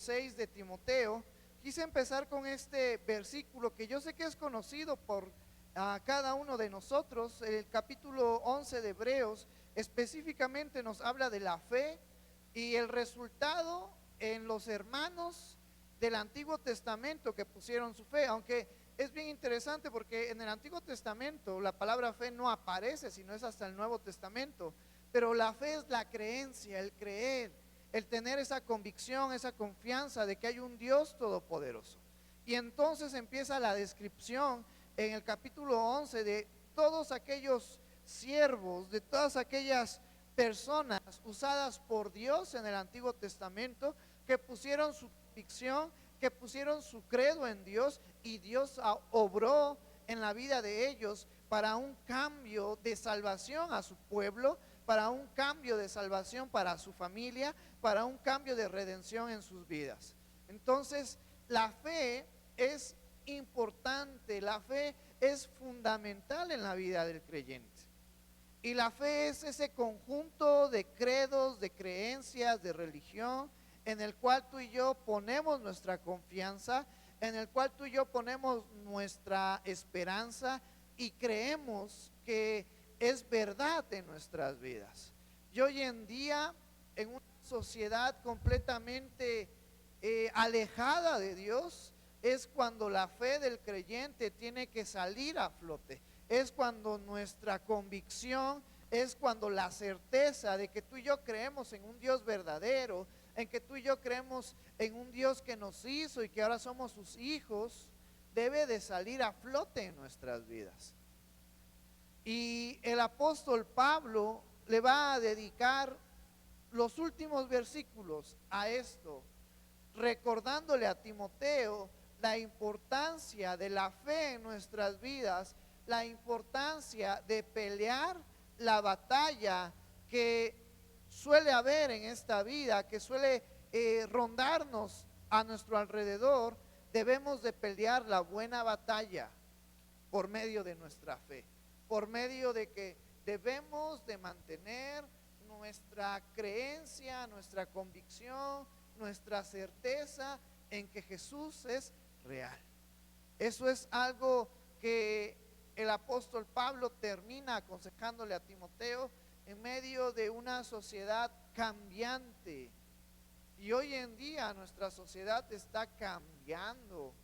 6 de Timoteo, quise empezar con este versículo que yo sé que es conocido por cada uno de nosotros. El capítulo 11 de Hebreos específicamente nos habla de la fe y el resultado en los hermanos del Antiguo Testamento que pusieron su fe, aunque es bien interesante porque en el Antiguo Testamento la palabra fe no aparece, sino es hasta el Nuevo Testamento, pero la fe es la creencia, el creer, el tener esa convicción, esa confianza de que hay un Dios todopoderoso. Y entonces empieza la descripción en el capítulo 11 de todos aquellos siervos, de todas aquellas personas usadas por Dios en el Antiguo Testamento, que pusieron su convicción, que pusieron su credo en Dios, y Dios obró en la vida de ellos para un cambio de salvación a su pueblo, para un cambio de salvación para su familia, para un cambio de redención en sus vidas. Entonces, la fe es importante, la fe es fundamental en la vida del creyente. Y la fe es ese conjunto de credos, de creencias, de religión, en el cual tú y yo ponemos nuestra confianza, en el cual tú y yo ponemos nuestra esperanza y creemos que es verdad en nuestras vidas. Y hoy en día, en una sociedad completamente alejada de Dios, es cuando la fe del creyente tiene que salir a flote. Es cuando nuestra convicción, es cuando la certeza de que tú y yo creemos en un Dios verdadero, en que tú y yo creemos en un Dios que nos hizo y que ahora somos sus hijos, debe de salir a flote en nuestras vidas. Y el apóstol Pablo le va a dedicar los últimos versículos a esto, recordándole a Timoteo la importancia de la fe en nuestras vidas, la importancia de pelear la batalla que suele haber en esta vida, que suele rondarnos a nuestro alrededor. Debemos de pelear la buena batalla por medio de nuestra fe, por medio de que debemos de mantener nuestra creencia, nuestra convicción, nuestra certeza en que Jesús es real. Eso es algo que el apóstol Pablo termina aconsejándole a Timoteo en medio de una sociedad cambiante. Y hoy en día nuestra sociedad está cambiando.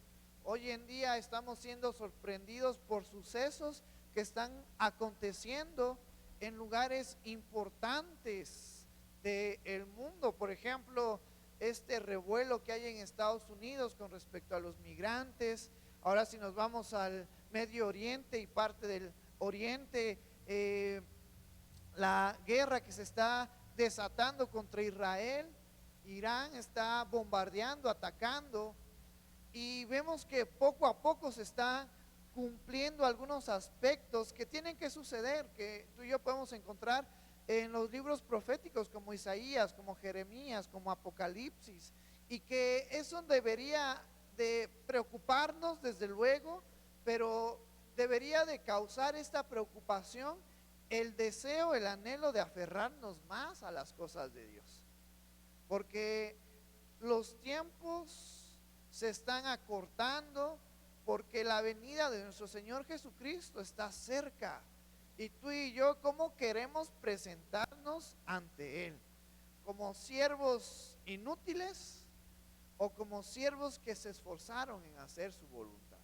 Hoy en día estamos siendo sorprendidos por sucesos que están aconteciendo en lugares importantes del mundo. Por ejemplo, este revuelo que hay en Estados Unidos con respecto a los migrantes. Ahora si nos vamos al Medio Oriente y parte del Oriente, la guerra que se está desatando contra Israel, Irán está bombardeando, atacando, y vemos que poco a poco se está cumpliendo algunos aspectos que tienen que suceder, que tú y yo podemos encontrar en los libros proféticos como Isaías, como Jeremías, como Apocalipsis, y que eso debería de preocuparnos desde luego, pero debería de causar esta preocupación el deseo, el anhelo de aferrarnos más a las cosas de Dios, porque los tiempos se están acortando, porque la venida de nuestro Señor Jesucristo está cerca. Y tú y yo, ¿cómo queremos presentarnos ante Él? ¿Como siervos inútiles o como siervos que se esforzaron en hacer su voluntad?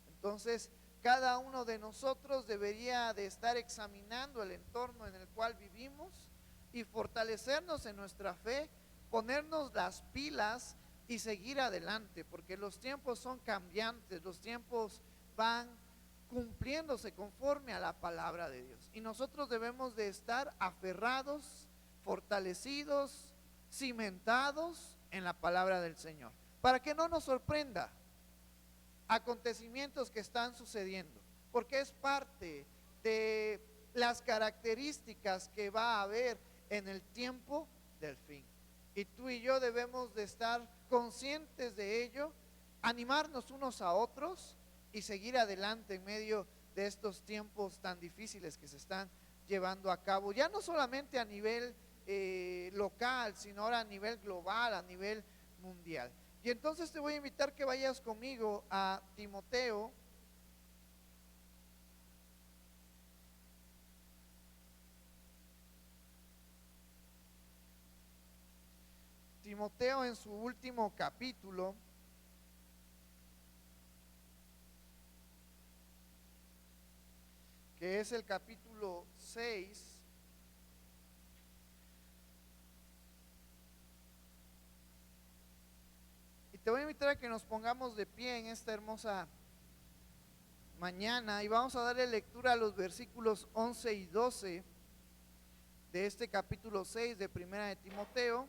Entonces, cada uno de nosotros debería de estar examinando el entorno en el cual vivimos y fortalecernos en nuestra fe, ponernos las pilas y seguir adelante, porque los tiempos son cambiantes, los tiempos van cumpliéndose conforme a la palabra de Dios, y nosotros debemos de estar aferrados, fortalecidos, cimentados en la palabra del Señor, para que no nos sorprenda acontecimientos que están sucediendo, porque es parte de las características que va a haber en el tiempo del fin. Y tú y yo debemos de estar conscientes de ello, animarnos unos a otros y seguir adelante en medio de estos tiempos tan difíciles que se están llevando a cabo, ya no solamente a nivel local, sino ahora a nivel global, a nivel mundial. Y entonces te voy a invitar que vayas conmigo a Timoteo. Timoteo en su último capítulo, que es el capítulo 6. Y te voy a invitar a que nos pongamos de pie en esta hermosa mañana y vamos a darle lectura a los versículos 11 y 12 de este capítulo 6 de Primera de Timoteo.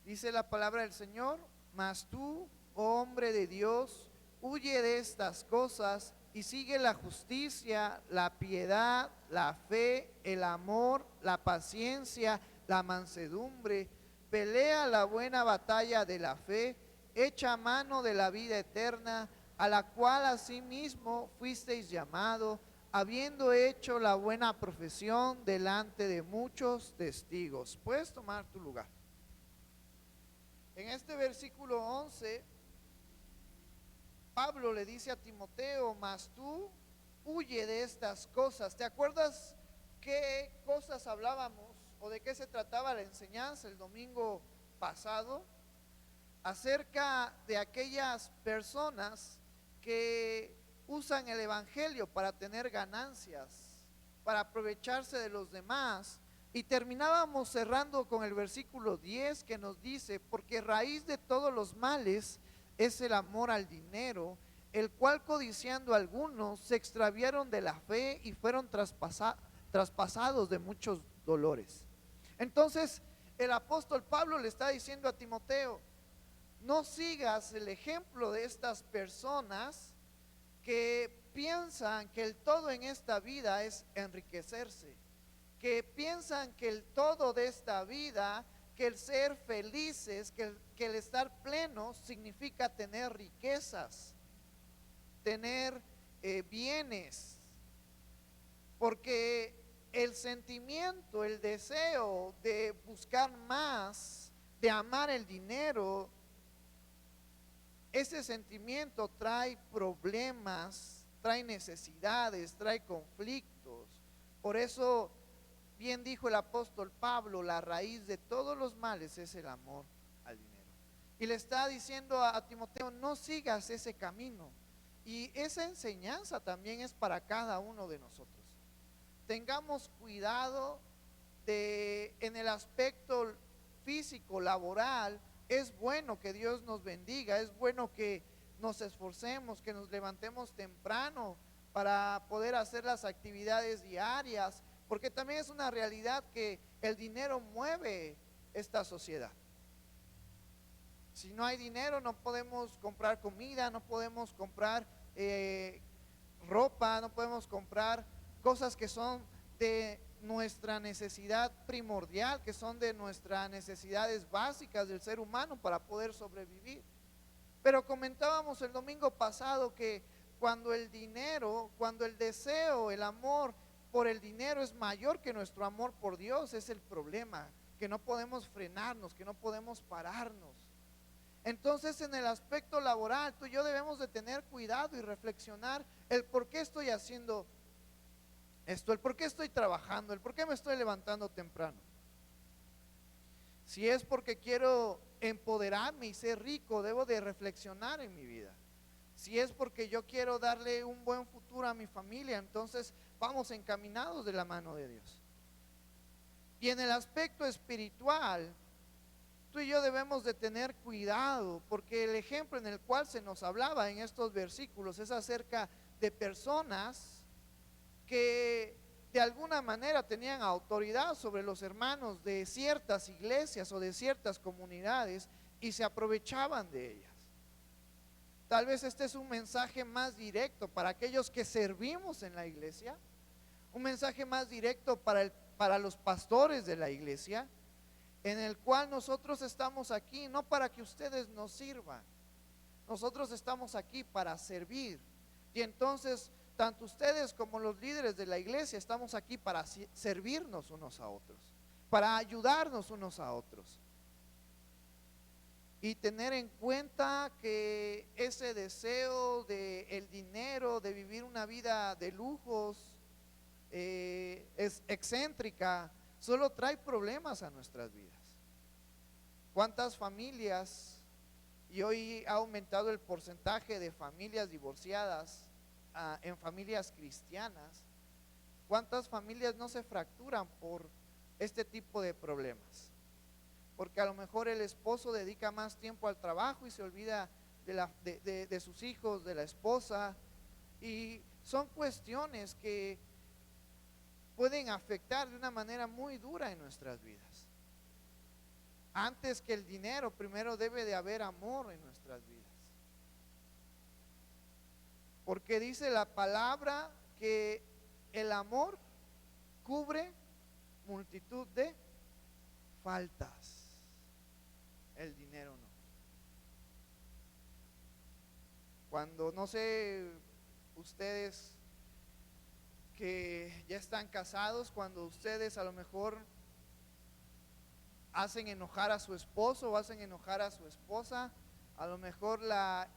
Dice la palabra del Señor: mas tú, oh hombre de Dios, huye de estas cosas y sigue la justicia, la piedad, la fe, el amor, la paciencia, la mansedumbre. Pelea la buena batalla de la fe, echa mano de la vida eterna, a la cual asimismo fuisteis llamado, habiendo hecho la buena profesión delante de muchos testigos. Puedes tomar tu lugar. En este versículo 11, Pablo le dice a Timoteo: mas tú huye de estas cosas. ¿Te acuerdas qué cosas hablábamos o de qué se trataba la enseñanza el domingo pasado? Acerca de aquellas personas que usan el evangelio para tener ganancias, para aprovecharse de los demás. Y terminábamos cerrando con el versículo 10 que nos dice: porque raíz de todos los males es el amor al dinero, el cual codiciando algunos se extraviaron de la fe y fueron traspasados de muchos dolores. Entonces el apóstol Pablo le está diciendo a Timoteo: no sigas el ejemplo de estas personas que piensan que el todo en esta vida es enriquecerse, que piensan que el todo de esta vida, que el ser felices, que el estar plenos significa tener riquezas, tener bienes, porque el sentimiento, el deseo de buscar más, de amar el dinero, ese sentimiento trae problemas, trae necesidades, trae conflictos. Por eso, bien dijo el apóstol Pablo, la raíz de todos los males es el amor al dinero. Y le está diciendo a Timoteo: no sigas ese camino. Y esa enseñanza también es para cada uno de nosotros. Tengamos cuidado en el aspecto físico, laboral. Es bueno que Dios nos bendiga, es bueno que nos esforcemos, que nos levantemos temprano para poder hacer las actividades diarias, porque también es una realidad que el dinero mueve esta sociedad. Si no hay dinero, no podemos comprar comida, no podemos comprar ropa, no podemos comprar cosas que son de nuestra necesidad primordial, que son de nuestras necesidades básicas del ser humano para poder sobrevivir. Pero comentábamos el domingo pasado que cuando el dinero, cuando el deseo, el amor por el dinero es mayor que nuestro amor por Dios, es el problema, que no podemos frenarnos, que no podemos pararnos. Entonces, en el aspecto laboral, tú y yo debemos de tener cuidado y reflexionar el por qué estoy haciendo esto, el por qué estoy trabajando, el por qué me estoy levantando temprano. Si es porque quiero empoderarme y ser rico, debo de reflexionar en mi vida. Si es porque yo quiero darle un buen futuro a mi familia, entonces vamos encaminados de la mano de Dios. Y en el aspecto espiritual, tú y yo debemos de tener cuidado, porque el ejemplo en el cual se nos hablaba en estos versículos es acerca de personas que de alguna manera tenían autoridad sobre los hermanos de ciertas iglesias o de ciertas comunidades y se aprovechaban de ellas. Tal vez este es un mensaje más directo para aquellos que servimos en la iglesia, un mensaje más directo para los pastores de la iglesia, en el cual nosotros estamos aquí no para que ustedes nos sirvan, nosotros estamos aquí para servir. Y entonces tanto ustedes como los líderes de la iglesia estamos aquí para servirnos unos a otros, para ayudarnos unos a otros. y tener en cuenta que ese deseo de el dinero, de vivir una vida de lujos, es excéntrica, solo trae problemas a nuestras vidas. ¿Cuántas familias, y hoy ha aumentado el porcentaje de familias divorciadas en familias cristianas, cuántas familias no se fracturan por este tipo de problemas? Porque a lo mejor el esposo dedica más tiempo al trabajo y se olvida de sus hijos, de la esposa, y son cuestiones que pueden afectar de una manera muy dura en nuestras vidas. Antes que el dinero, primero debe de haber amor en nuestras vidas. Porque dice la palabra que el amor cubre multitud de faltas. El dinero no. Cuando, no sé, ustedes que ya están casados, cuando ustedes a lo mejor hacen enojar a su esposo o hacen enojar a su esposa, a lo mejor la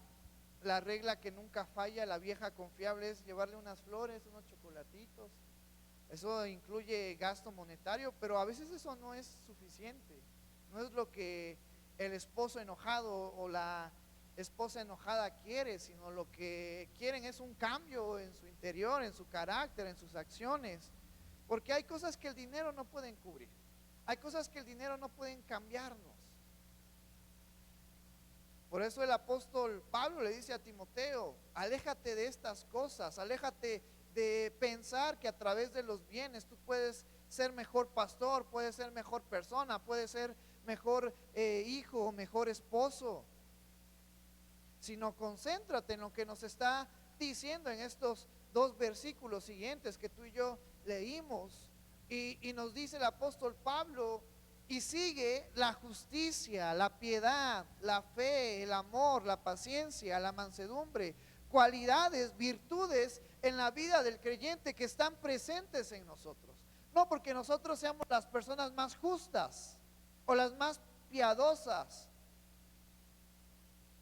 regla que nunca falla, la vieja confiable, es llevarle unas flores, unos chocolatitos. Eso incluye gasto monetario, pero a veces eso no es suficiente. No es lo que el esposo enojado o la esposa enojada quiere, sino lo que quieren es un cambio en su interior, en su carácter, en sus acciones. Porque hay cosas que el dinero no pueden cubrir. Hay cosas que el dinero no pueden cambiarnos. Por eso el apóstol Pablo le dice a Timoteo: aléjate de estas cosas, aléjate de pensar que a través de los bienes tú puedes ser mejor pastor, puedes ser mejor persona, puedes ser mejor hijo o mejor esposo. Sino concéntrate en lo que nos está diciendo en estos dos versículos siguientes que tú y yo leímos. Y nos dice el apóstol Pablo: y sigue la justicia, la piedad, la fe, el amor, la paciencia, la mansedumbre, cualidades, virtudes en la vida del creyente que están presentes en nosotros. No porque nosotros seamos las personas más justas o las más piadosas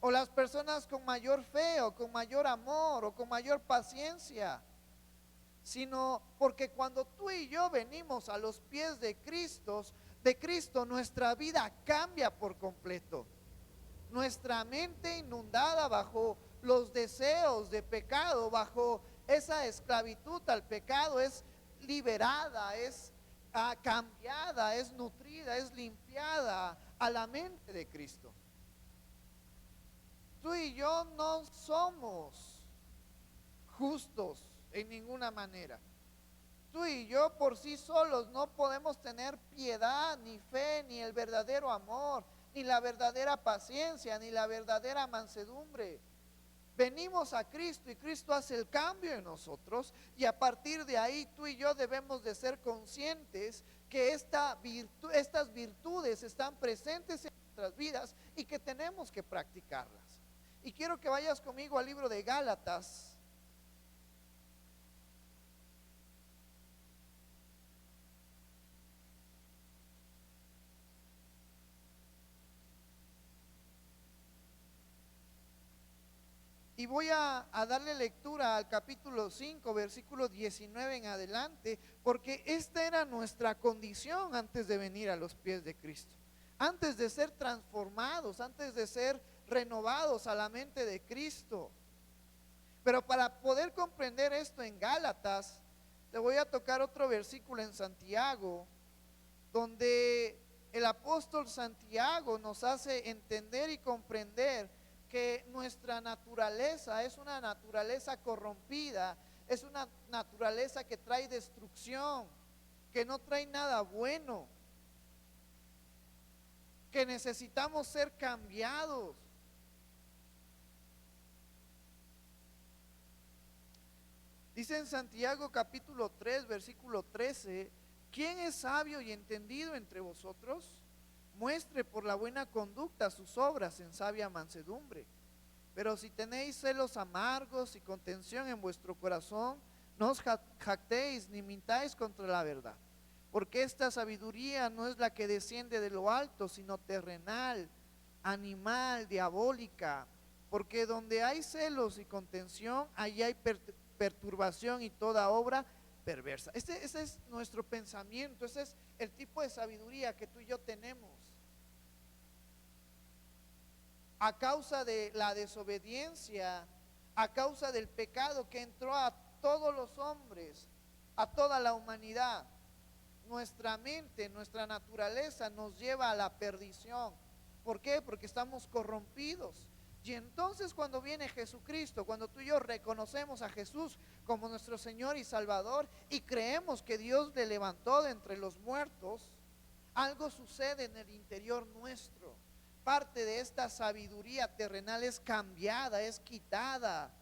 o las personas con mayor fe o con mayor amor o con mayor paciencia, sino porque cuando tú y yo venimos a los pies de Cristo, nuestra vida cambia por completo. Nuestra mente inundada bajo los deseos de pecado, bajo esa esclavitud al pecado, es liberada, es cambiada, es nutrida, es limpiada a la mente de Cristo. Tú y yo no somos justos en ninguna manera. Tú y yo por sí solos no podemos tener piedad, ni fe, ni el verdadero amor, ni la verdadera paciencia, ni la verdadera mansedumbre. Venimos a Cristo y Cristo hace el cambio en nosotros, y a partir de ahí tú y yo debemos de ser conscientes que estas virtudes están presentes en nuestras vidas y que tenemos que practicarlas. Y quiero que vayas conmigo al libro de Gálatas. Y voy a darle lectura al capítulo 5, versículo 19 en adelante, porque esta era nuestra condición antes de venir a los pies de Cristo. Antes de ser transformados, antes de ser renovados a la mente de Cristo. Pero para poder comprender esto en Gálatas, te voy a tocar otro versículo en Santiago, donde el apóstol Santiago nos hace entender y comprender que nuestra naturaleza es una naturaleza corrompida, es una naturaleza que trae destrucción, que no trae nada bueno, que necesitamos ser cambiados. Dice en Santiago capítulo 3, versículo 13: ¿quién es sabio y entendido entre vosotros? Muestre por la buena conducta sus obras en sabia mansedumbre. Pero si tenéis celos amargos y contención en vuestro corazón, no os jactéis ni mintáis contra la verdad. Porque esta sabiduría no es la que desciende de lo alto, sino terrenal, animal, diabólica, porque donde hay celos y contención, ahí hay perturbación y toda obra perversa. Ese es nuestro pensamiento, ese es el tipo de sabiduría que tú y yo tenemos. A causa de la desobediencia, a causa del pecado que entró a todos los hombres, a toda la humanidad, nuestra mente, nuestra naturaleza nos lleva a la perdición. ¿Por qué? Porque estamos corrompidos. Y entonces cuando viene Jesucristo, cuando tú y yo reconocemos a Jesús como nuestro Señor y Salvador y creemos que Dios le levantó de entre los muertos, algo sucede en el interior nuestro. Parte de esta sabiduría terrenal es cambiada, es quitada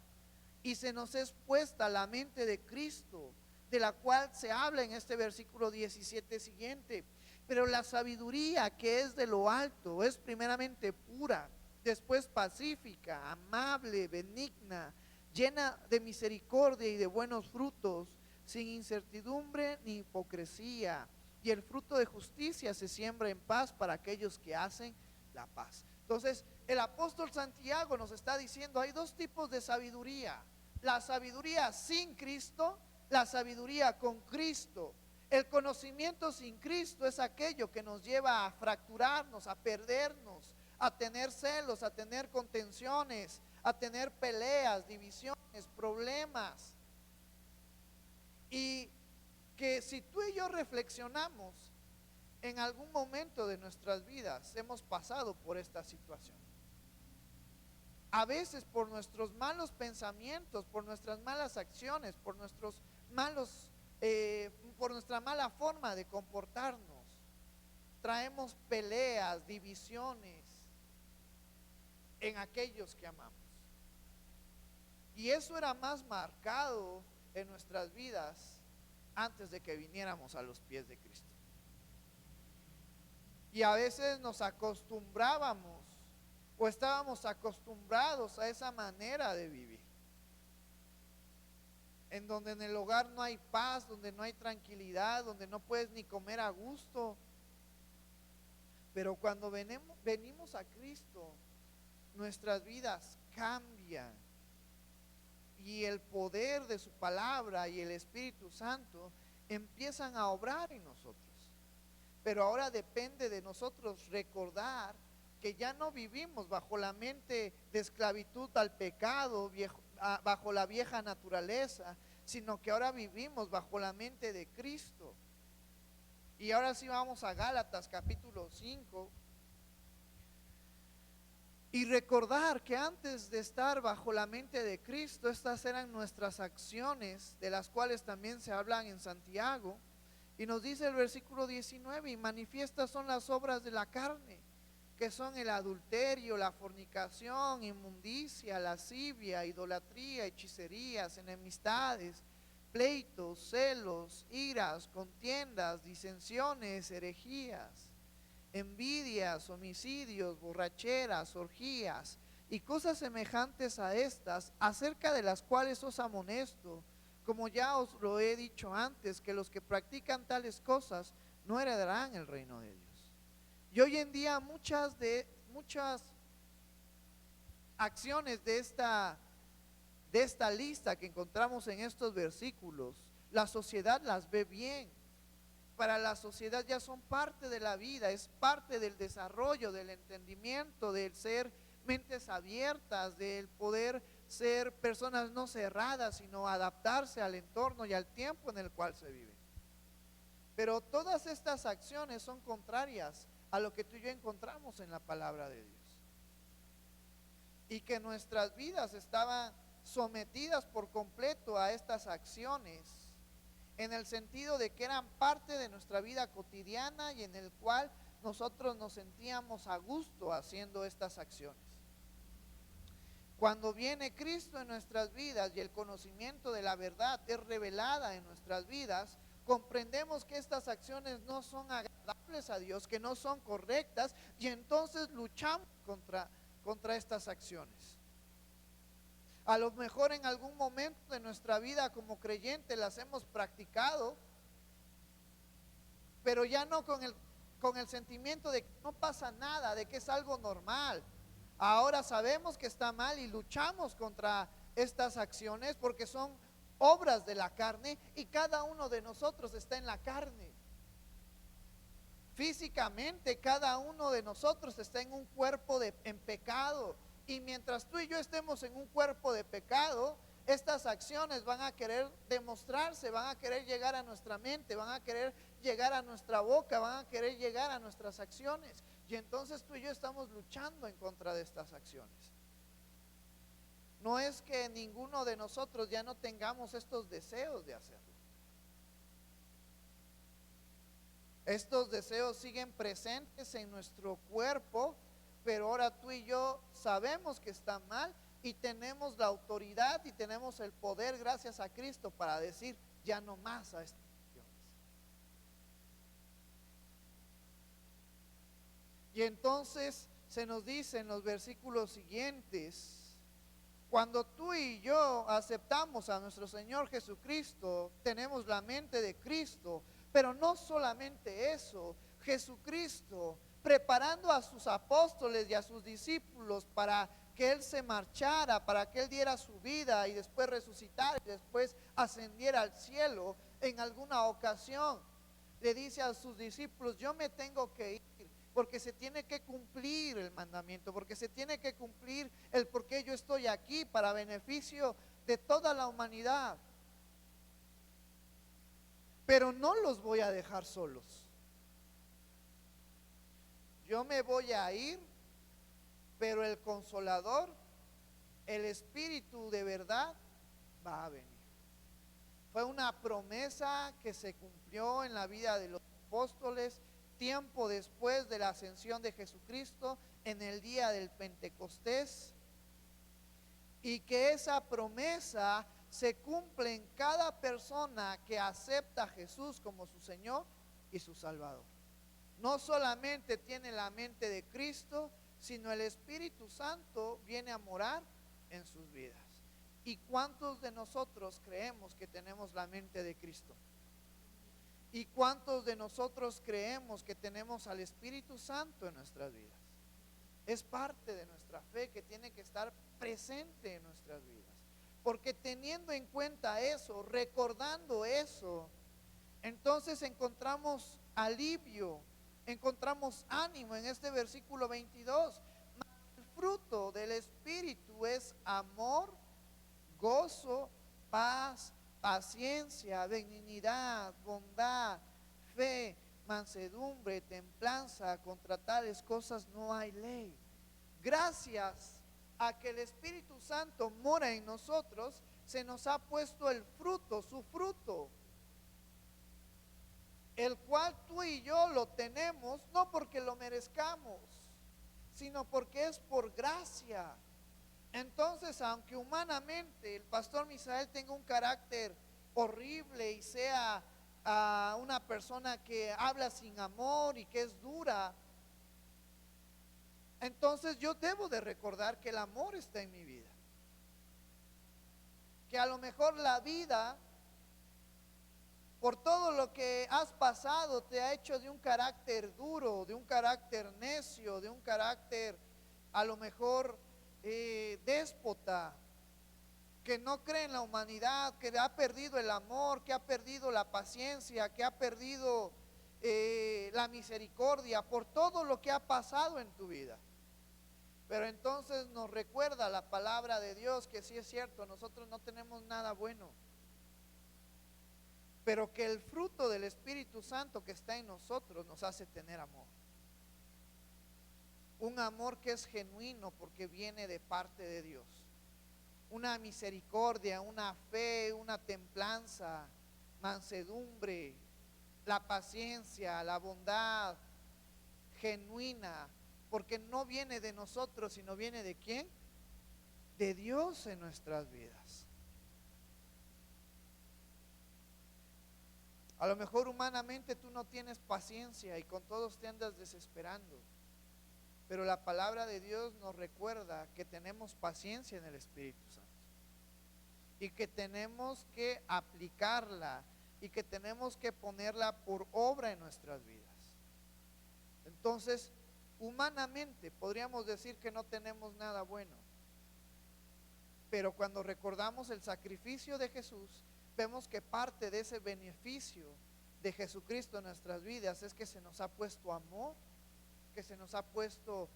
y se nos es puesta la mente de Cristo, de la cual se habla en este versículo 17 siguiente. Pero la sabiduría que es de lo alto es primeramente pura, después pacífica, amable, benigna, llena de misericordia y de buenos frutos, sin incertidumbre ni hipocresía. Y el fruto de justicia se siembra en paz para aquellos que hacen la paz. Entonces, el apóstol Santiago nos está diciendo, hay dos tipos de sabiduría: la sabiduría sin Cristo, la sabiduría con Cristo. El conocimiento sin Cristo es aquello que nos lleva a fracturarnos, a perdernos, a tener celos, a tener contenciones, a tener peleas, divisiones, problemas. Y que si tú y yo reflexionamos, en algún momento de nuestras vidas hemos pasado por esta situación. A veces por nuestros malos pensamientos, por nuestras malas acciones, por nuestros malos, por nuestra mala forma de comportarnos, traemos peleas, divisiones en aquellos que amamos. Y eso era más marcado en nuestras vidas antes de que viniéramos a los pies de Cristo. Y a veces nos acostumbrábamos o estábamos acostumbrados a esa manera de vivir, en donde en el hogar no hay paz, donde no hay tranquilidad, donde no puedes ni comer a gusto. Pero cuando venimos a Cristo, nuestras vidas cambian y el poder de su palabra y el Espíritu Santo empiezan a obrar en nosotros. Pero ahora depende de nosotros recordar que ya no vivimos bajo la mente de esclavitud al pecado, bajo la vieja naturaleza, sino que ahora vivimos bajo la mente de Cristo. Y ahora sí vamos a Gálatas capítulo 5 y recordar que antes de estar bajo la mente de Cristo, estas eran nuestras acciones, de las cuales también se hablan en Santiago. Y nos dice el versículo 19, y manifiestas son las obras de la carne, que son el adulterio, la fornicación, inmundicia, lascivia, idolatría, hechicerías, enemistades, pleitos, celos, iras, contiendas, disensiones, herejías, envidias, homicidios, borracheras, orgías y cosas semejantes a estas, acerca de las cuales os amonesto, como ya os lo he dicho antes, que los que practican tales cosas no heredarán el reino de Dios. Y hoy en día muchas acciones de esta lista que encontramos en estos versículos, la sociedad las ve bien. Para la sociedad ya son parte de la vida, es parte del desarrollo, del entendimiento, del ser mentes abiertas, del poder ser personas no cerradas, sino adaptarse al entorno y al tiempo en el cual se vive. Pero todas estas acciones son contrarias a lo que tú y yo encontramos en la palabra de Dios. Y que nuestras vidas estaban sometidas por completo a estas acciones, en el sentido de que eran parte de nuestra vida cotidiana y en el cual nosotros nos sentíamos a gusto haciendo estas acciones. Cuando viene Cristo en nuestras vidas y el conocimiento de la verdad es revelada en nuestras vidas, comprendemos que estas acciones no son agradables a Dios, que no son correctas, y entonces luchamos contra estas acciones. A lo mejor en algún momento de nuestra vida como creyente las hemos practicado, pero ya no con con el sentimiento de que no pasa nada, de que es algo normal. Ahora sabemos que está mal y luchamos contra estas acciones porque son obras de la carne y cada uno de nosotros está en la carne. Físicamente cada uno de nosotros está en un cuerpo en pecado, y mientras tú y yo estemos en un cuerpo de pecado, estas acciones van a querer demostrarse, van a querer llegar a nuestra mente, van a querer llegar a nuestra boca, van a querer llegar a nuestras acciones, y entonces tú y yo estamos luchando en contra de estas acciones. No es que ninguno de nosotros ya no tengamos estos deseos de hacerlo. Estos deseos siguen presentes en nuestro cuerpo, pero ahora tú y yo sabemos que está mal y tenemos la autoridad y tenemos el poder gracias a Cristo para decir ya no más a estas acciones. Y entonces se nos dice en los versículos siguientes: cuando tú y yo aceptamos a nuestro Señor Jesucristo, tenemos la mente de Cristo. Pero no solamente eso, Jesucristo preparando a sus apóstoles y a sus discípulos para que Él se marchara, para que Él diera su vida y después resucitara y después ascendiera al cielo. En alguna ocasión le dice a sus discípulos: yo me tengo que ir porque se tiene que cumplir el mandamiento, porque se tiene que cumplir el por qué yo estoy aquí, para beneficio de toda la humanidad. Pero no los voy a dejar solos. Yo me voy a ir, pero el Consolador, el Espíritu de verdad, va a venir. Fue una promesa que se cumplió en la vida de los apóstoles tiempo después de la ascensión de Jesucristo, en el día del Pentecostés, y que esa promesa se cumple en cada persona que acepta a Jesús como su Señor y su Salvador. No solamente tiene la mente de Cristo, sino el Espíritu Santo viene a morar en sus vidas. ¿Y cuántos de nosotros creemos que tenemos la mente de Cristo? ¿Y cuántos de nosotros creemos que tenemos al Espíritu Santo en nuestras vidas? Es parte de nuestra fe que tiene que estar presente en nuestras vidas. Porque teniendo en cuenta eso, recordando eso, entonces encontramos alivio, encontramos ánimo en este versículo 22. El fruto del Espíritu es amor, gozo, paz, paciencia, benignidad, bondad, fe, mansedumbre, templanza. Contra tales cosas no hay ley. Gracias a que el Espíritu Santo mora en nosotros, se nos ha puesto el fruto, su fruto, el cual tú y yo lo tenemos no porque lo merezcamos, sino porque es por gracia. Entonces, aunque humanamente el pastor Misael tenga un carácter horrible y sea una persona que habla sin amor y que es dura, entonces yo debo de recordar que el amor está en mi vida. Que a lo mejor la vida, por todo lo que has pasado, te ha hecho de un carácter duro, de un carácter necio, de un carácter a lo mejor déspota, que no cree en la humanidad, que ha perdido el amor, que ha perdido la paciencia, que ha perdido la misericordia por todo lo que ha pasado en tu vida. Pero entonces nos recuerda la palabra de Dios que sí es cierto, nosotros no tenemos nada bueno, pero que el fruto del Espíritu Santo que está en nosotros nos hace tener amor. Un amor que es genuino porque viene de parte de Dios. Una misericordia, una fe, una templanza, mansedumbre, la paciencia, la bondad genuina, porque no viene de nosotros, sino viene de ¿quién? De Dios en nuestras vidas. A lo mejor humanamente tú no tienes paciencia y con todos te andas desesperando, pero la palabra de Dios nos recuerda que tenemos paciencia en el Espíritu Santo y que tenemos que aplicarla y que tenemos que ponerla por obra en nuestras vidas. Entonces, humanamente podríamos decir que no tenemos nada bueno, pero cuando recordamos el sacrificio de Jesús, vemos que parte de ese beneficio de Jesucristo en nuestras vidas es que se nos ha puesto amor, que se nos ha puesto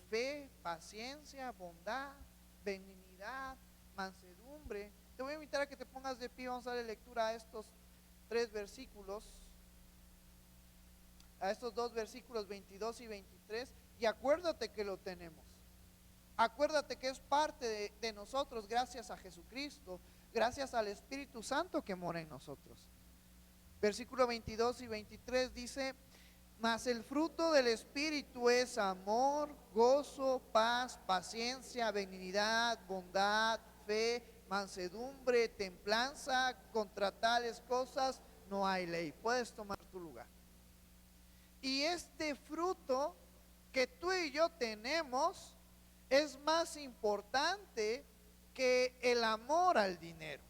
fe, paciencia, bondad, benignidad, mansedumbre. Te voy a invitar a que te pongas de pie. Vamos a darle lectura a estos 3 versículos, a estos 2 versículos 22 y 23, y acuérdate que lo tenemos. Acuérdate que es parte de nosotros gracias a Jesucristo, gracias al Espíritu Santo que mora en nosotros. Versículo 22 y 23 dice: mas el fruto del Espíritu es amor, gozo, paz, paciencia, benignidad, bondad, fe, mansedumbre, templanza. Contra tales cosas no hay ley. Puedes tomar tu lugar. Y este fruto que tú y yo tenemos es más importante que el amor al dinero.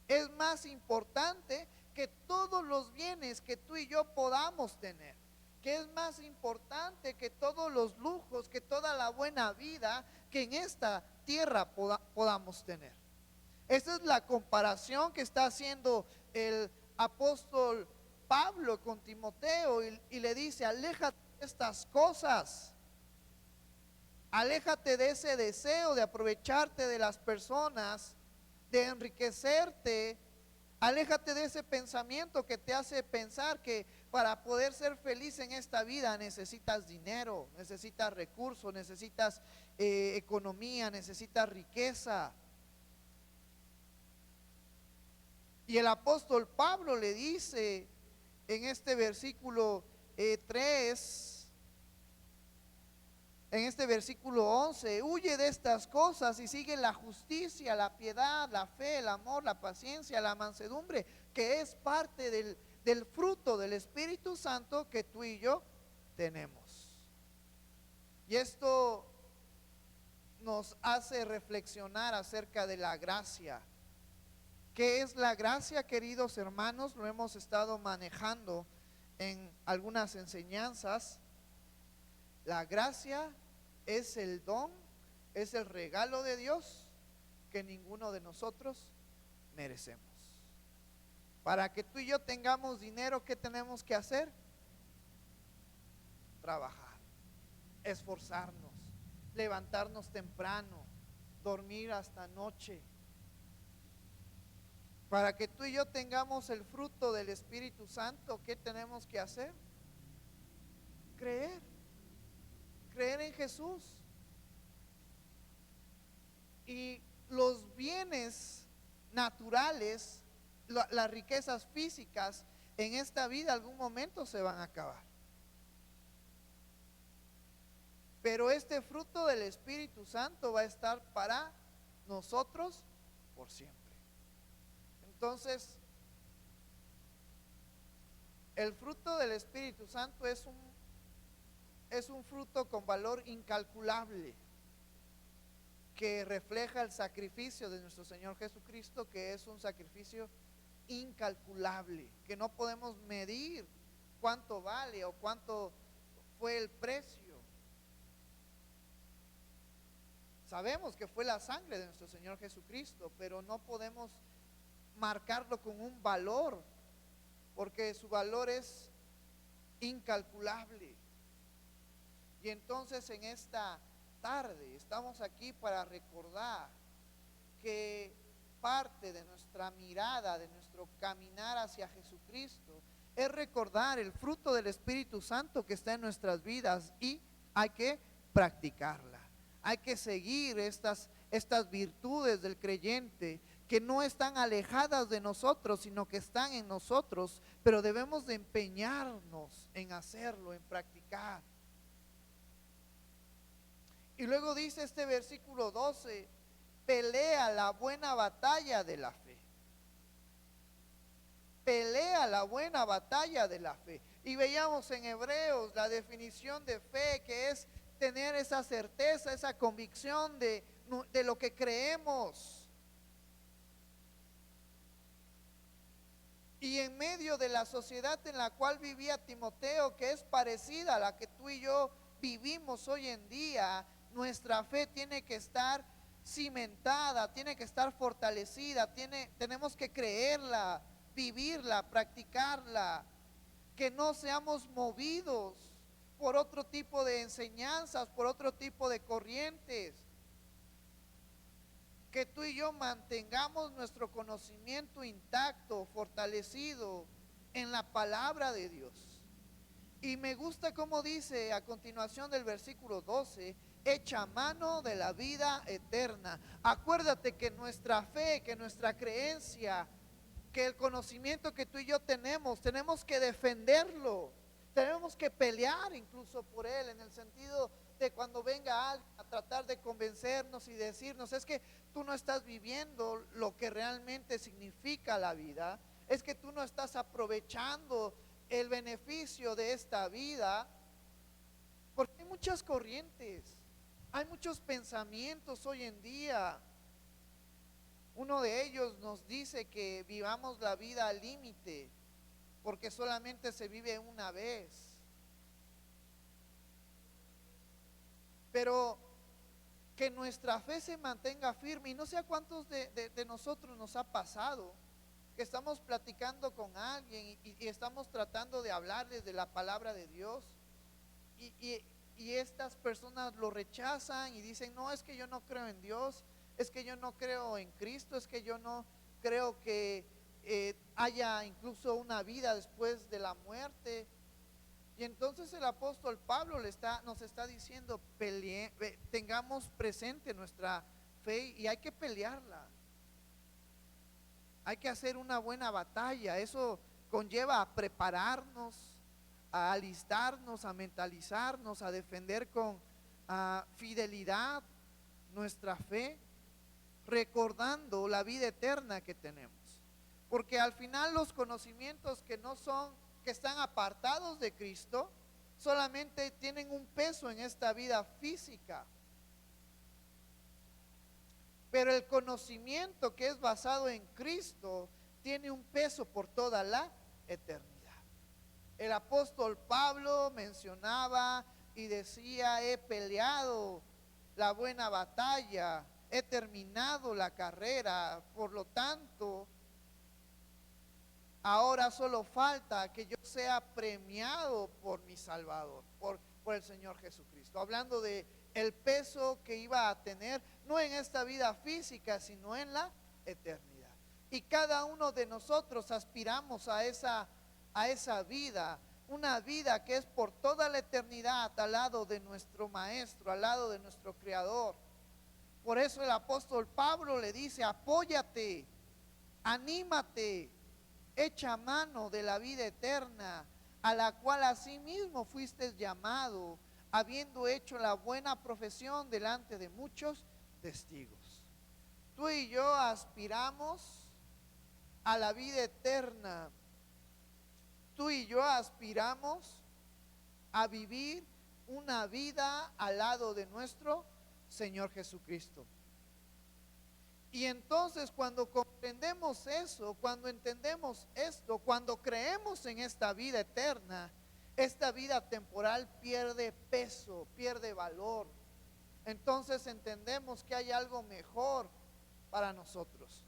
Es más importante que todos los bienes que tú y yo podamos tener. Que es más importante que todos los lujos, que toda la buena vida que en esta tierra podamos tener. Esa es la comparación que está haciendo el apóstol Pablo con Timoteo y le dice: aléjate de estas cosas, aléjate de ese deseo de aprovecharte de las personas, de enriquecerte. Aléjate de ese pensamiento que te hace pensar que para poder ser feliz en esta vida necesitas dinero, necesitas recursos, necesitas economía, necesitas riqueza. Y el apóstol Pablo le dice en este versículo 3, en este versículo 11: huye de estas cosas y sigue la justicia, la piedad, la fe, el amor, la paciencia, la mansedumbre, que es parte del fruto del Espíritu Santo que tú y yo tenemos. Y esto nos hace reflexionar acerca de la gracia. ¿Qué es la gracia, queridos hermanos? Lo hemos estado manejando en algunas enseñanzas. La gracia es el don, es el regalo de Dios que ninguno de nosotros merecemos. Para que tú y yo tengamos dinero, ¿qué tenemos que hacer? Trabajar, esforzarnos, levantarnos temprano, dormir hasta noche. Para que tú y yo tengamos el fruto del Espíritu Santo, ¿qué tenemos que hacer? Creer en Jesús. Y los bienes naturales, las riquezas físicas en esta vida algún momento se van a acabar. Pero este fruto del Espíritu Santo va a estar para nosotros por siempre. Entonces, el fruto del Espíritu Santo es un fruto con valor incalculable, que refleja el sacrificio de nuestro Señor Jesucristo, que es un sacrificio incalculable, que no podemos medir cuánto vale o cuánto fue el precio. Sabemos que fue la sangre de nuestro Señor Jesucristo, pero no podemos marcarlo con un valor, porque su valor es incalculable. Y entonces en esta tarde estamos aquí para recordar que parte de nuestra mirada, de nuestro caminar hacia Jesucristo, es recordar el fruto del Espíritu Santo que está en nuestras vidas, y hay que practicarla. Hay que seguir estas virtudes del creyente, que no están alejadas de nosotros, sino que están en nosotros, pero debemos de empeñarnos en hacerlo, en practicar. Y luego dice este versículo 12: pelea la buena batalla de la fe. Pelea la buena batalla de la fe. Y veíamos en Hebreos la definición de fe, que es tener esa certeza, esa convicción de lo que creemos. Y en medio de la sociedad en la cual vivía Timoteo, que es parecida a la que tú y yo vivimos hoy en día, nuestra fe tiene que estar cimentada, tiene que estar fortalecida, tenemos que creerla, vivirla, practicarla, que no seamos movidos por otro tipo de enseñanzas, por otro tipo de corrientes, que tú y yo mantengamos nuestro conocimiento intacto, fortalecido en la palabra de Dios. Y me gusta como dice a continuación del versículo 12, echa mano de la vida eterna. Acuérdate que nuestra fe, que nuestra creencia, que el conocimiento que tú y yo tenemos que defenderlo, tenemos que pelear incluso por él, en el sentido de cuando venga alguien a tratar de convencernos y decirnos, es que tú no estás viviendo lo que realmente significa la vida, es que tú no estás aprovechando el beneficio de esta vida, porque hay muchas corrientes, hay muchos pensamientos hoy en día. Uno de ellos nos dice que vivamos la vida al límite, porque solamente se vive una vez. Pero que nuestra fe se mantenga firme, y no sé a cuántos de nosotros nos ha pasado, que estamos platicando con alguien y estamos tratando de hablarles de la palabra de Dios, y, y- y estas personas lo rechazan y dicen, no, es que yo no creo en Dios, es que yo no creo en Cristo, es que yo no creo que haya incluso una vida después de la muerte. Y entonces el apóstol Pablo nos está diciendo, tengamos presente nuestra fe y hay que pelearla. Hay que hacer una buena batalla. Eso conlleva a prepararnos, a alistarnos, a mentalizarnos, a defender con fidelidad nuestra fe, recordando la vida eterna que tenemos. Porque al final los conocimientos que no son, que están apartados de Cristo, solamente tienen un peso en esta vida física. Pero el conocimiento que es basado en Cristo tiene un peso por toda la eternidad. El apóstol Pablo mencionaba y decía, he peleado la buena batalla, he terminado la carrera, por lo tanto, ahora solo falta que yo sea premiado por mi Salvador, por el Señor Jesucristo. Hablando de el peso que iba a tener, no en esta vida física, sino en la eternidad. Y cada uno de nosotros aspiramos a esa vida, una vida que es por toda la eternidad al lado de nuestro Maestro, al lado de nuestro Creador. Por eso el apóstol Pablo le dice, apóyate, anímate, echa mano de la vida eterna, a la cual asimismo fuiste llamado, habiendo hecho la buena profesión delante de muchos testigos. Tú y yo aspiramos a la vida eterna. Tú y yo aspiramos a vivir una vida al lado de nuestro Señor Jesucristo. Y entonces cuando comprendemos eso, cuando entendemos esto, cuando creemos en esta vida eterna, esta vida temporal pierde peso, pierde valor. Entonces entendemos que hay algo mejor para nosotros.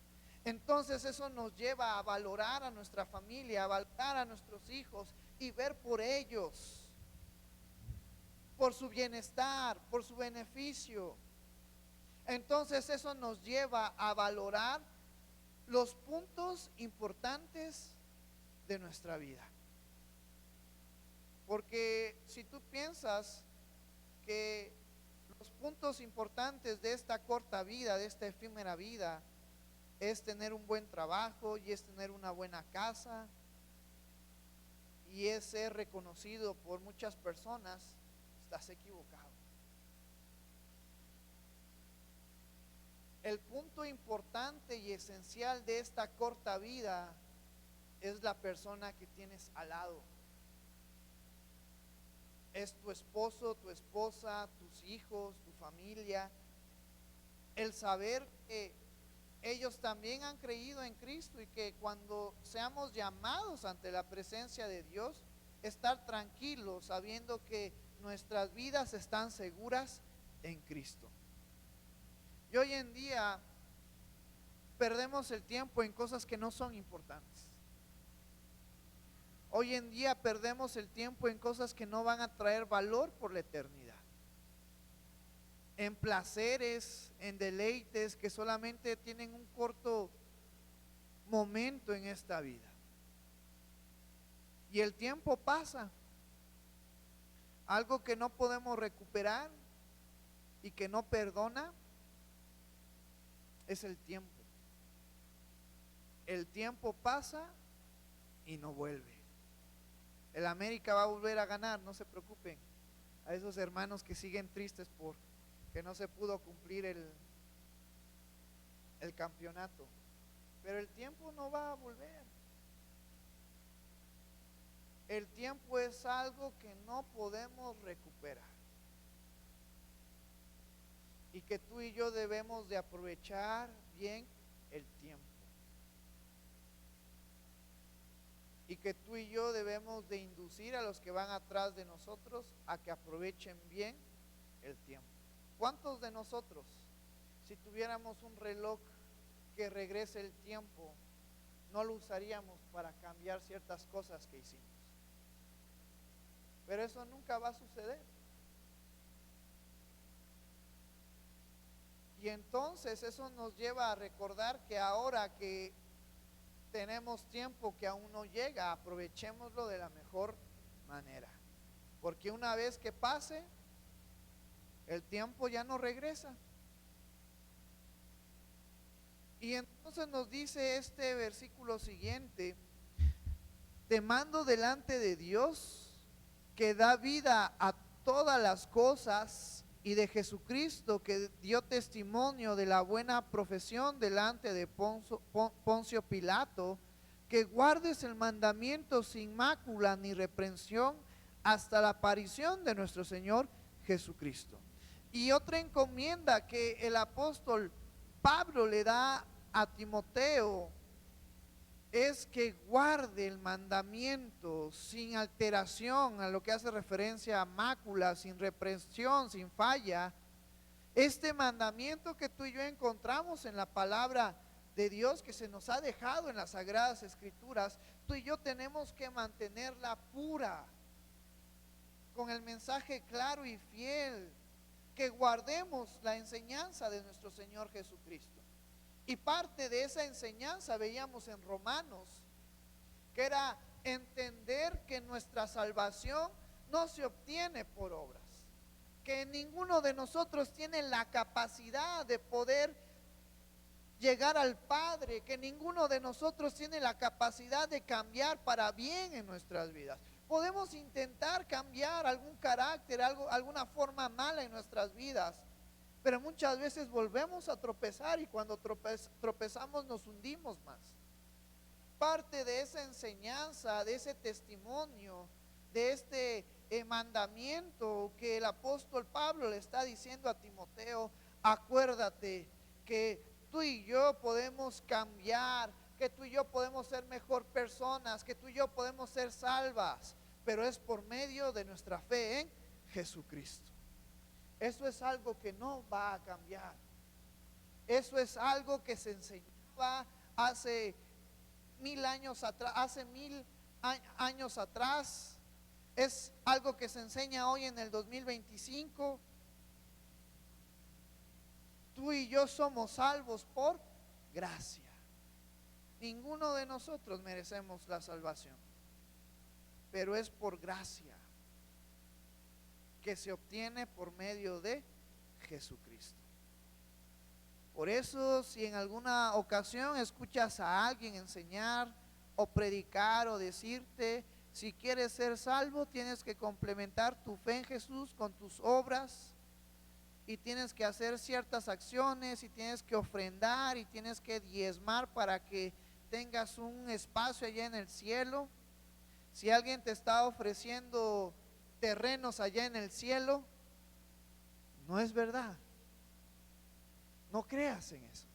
Entonces eso nos lleva a valorar a nuestra familia, a valorar a nuestros hijos y ver por ellos, por su bienestar, por su beneficio. Entonces eso nos lleva a valorar los puntos importantes de nuestra vida. Porque si tú piensas que los puntos importantes de esta corta vida, de esta efímera vida, es tener un buen trabajo y es tener una buena casa y es ser reconocido por muchas personas, estás equivocado. El punto importante y esencial de esta corta vida es la persona que tienes al lado. Es tu esposo, tu esposa, tus hijos, tu familia. El saber que ellos también han creído en Cristo y que cuando seamos llamados ante la presencia de Dios, estar tranquilos sabiendo que nuestras vidas están seguras en Cristo. Y hoy en día perdemos el tiempo en cosas que no son importantes. Hoy en día perdemos el tiempo en cosas que no van a traer valor por la eternidad. En placeres, en deleites que solamente tienen un corto momento en esta vida. Y el tiempo pasa. Algo que no podemos recuperar y que no perdona es el tiempo. El tiempo pasa y no vuelve. El América va a volver a ganar, no se preocupen. A esos hermanos que siguen tristes por que no se pudo cumplir el campeonato. Pero el tiempo no va a volver. El tiempo es algo que no podemos recuperar. Y que tú y yo debemos de aprovechar bien el tiempo. Y que tú y yo debemos de inducir a los que van atrás de nosotros a que aprovechen bien el tiempo. ¿Cuántos de nosotros, si tuviéramos un reloj que regrese el tiempo, no lo usaríamos para cambiar ciertas cosas que hicimos? Pero eso nunca va a suceder. Y entonces eso nos lleva a recordar que ahora que tenemos tiempo que aún no llega, aprovechémoslo de la mejor manera. Porque una vez que pase, el tiempo ya no regresa. Y entonces nos dice este versículo siguiente: te mando delante de Dios, que da vida a todas las cosas, y de Jesucristo, que dio testimonio de la buena profesión delante de Poncio Pilato, que guardes el mandamiento sin mácula ni reprensión hasta la aparición de nuestro Señor Jesucristo. Y otra encomienda que el apóstol Pablo le da a Timoteo es que guarde el mandamiento sin alteración, a lo que hace referencia a mácula, sin reprensión, sin falla. Este mandamiento que tú y yo encontramos en la palabra de Dios, que se nos ha dejado en las Sagradas Escrituras, tú y yo tenemos que mantenerla pura, con el mensaje claro y fiel, que guardemos la enseñanza de nuestro Señor Jesucristo. Y parte de esa enseñanza veíamos en Romanos, que era entender que nuestra salvación no se obtiene por obras, que ninguno de nosotros tiene la capacidad de poder llegar al Padre, que ninguno de nosotros tiene la capacidad de cambiar para bien en nuestras vidas. Podemos intentar cambiar algún carácter, alguna forma mala en nuestras vidas, pero muchas veces volvemos a tropezar, y cuando tropezamos nos hundimos más. Parte de esa enseñanza, de ese testimonio, de este mandamiento que el apóstol Pablo le está diciendo a Timoteo: acuérdate que tú y yo podemos cambiar, que tú y yo podemos ser mejor personas, que tú y yo podemos ser salvas, pero es por medio de nuestra fe en Jesucristo. Eso es algo que no va a cambiar. Eso es algo que se enseñaba hace 1000 años atrás, años atrás. Es algo que se enseña hoy en el 2025. Tú y yo somos salvos por gracia. Ninguno de nosotros merecemos la salvación, pero es por gracia, que se obtiene por medio de Jesucristo. Por eso, si en alguna ocasión escuchas a alguien enseñar o predicar o decirte: si quieres ser salvo, tienes que complementar tu fe en Jesús con tus obras, y tienes que hacer ciertas acciones, y tienes que ofrendar, y tienes que diezmar para que tengas un espacio allá en el cielo. Si alguien te está ofreciendo terrenos allá en el cielo, no es verdad. No creas en eso.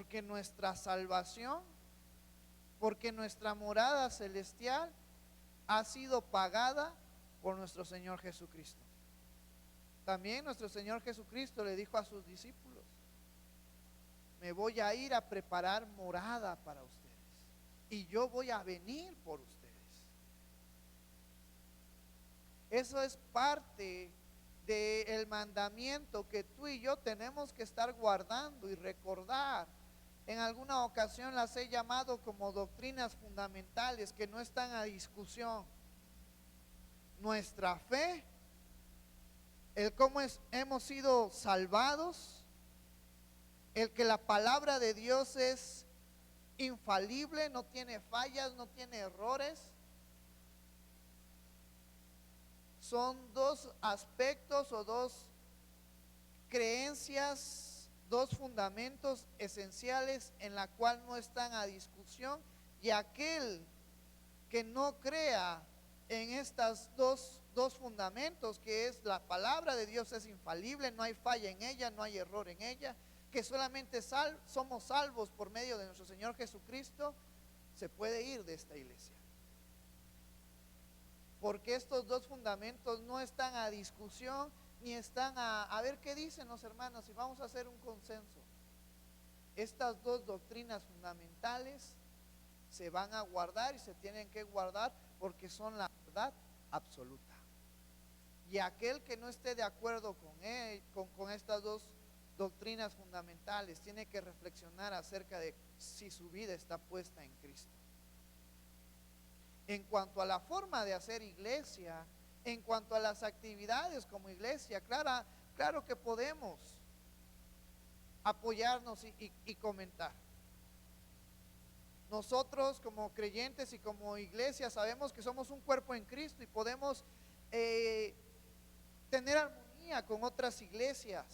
porque nuestra salvación, porque nuestra morada celestial ha sido pagada por nuestro Señor Jesucristo. También nuestro Señor Jesucristo le dijo a sus discípulos: me voy a ir a preparar morada para ustedes y yo voy a venir por ustedes. Eso es parte del mandamiento que tú y yo tenemos que estar guardando y recordar. En alguna ocasión las he llamado como doctrinas fundamentales que no están a discusión. Nuestra fe, el cómo hemos sido salvados, el que la palabra de Dios es infalible, no tiene fallas, no tiene errores. Son dos aspectos o dos creencias, dos fundamentos esenciales en la cual no están a discusión, y aquel que no crea en estas dos fundamentos, que es la palabra de Dios es infalible, no hay falla en ella, no hay error en ella, que solamente somos salvos por medio de nuestro Señor Jesucristo, se puede ir de esta iglesia. Porque estos dos fundamentos no están a discusión, ni están a ver qué dicen los hermanos, y vamos a hacer un consenso. Estas dos doctrinas fundamentales se van a guardar y se tienen que guardar porque son la verdad absoluta. Y aquel que no esté de acuerdo con estas dos doctrinas fundamentales tiene que reflexionar acerca de si su vida está puesta en Cristo. En cuanto a la forma de hacer iglesia, en cuanto a las actividades como iglesia, claro que podemos apoyarnos y comentar. Nosotros como creyentes y como iglesia sabemos que somos un cuerpo en Cristo y podemos tener armonía con otras iglesias,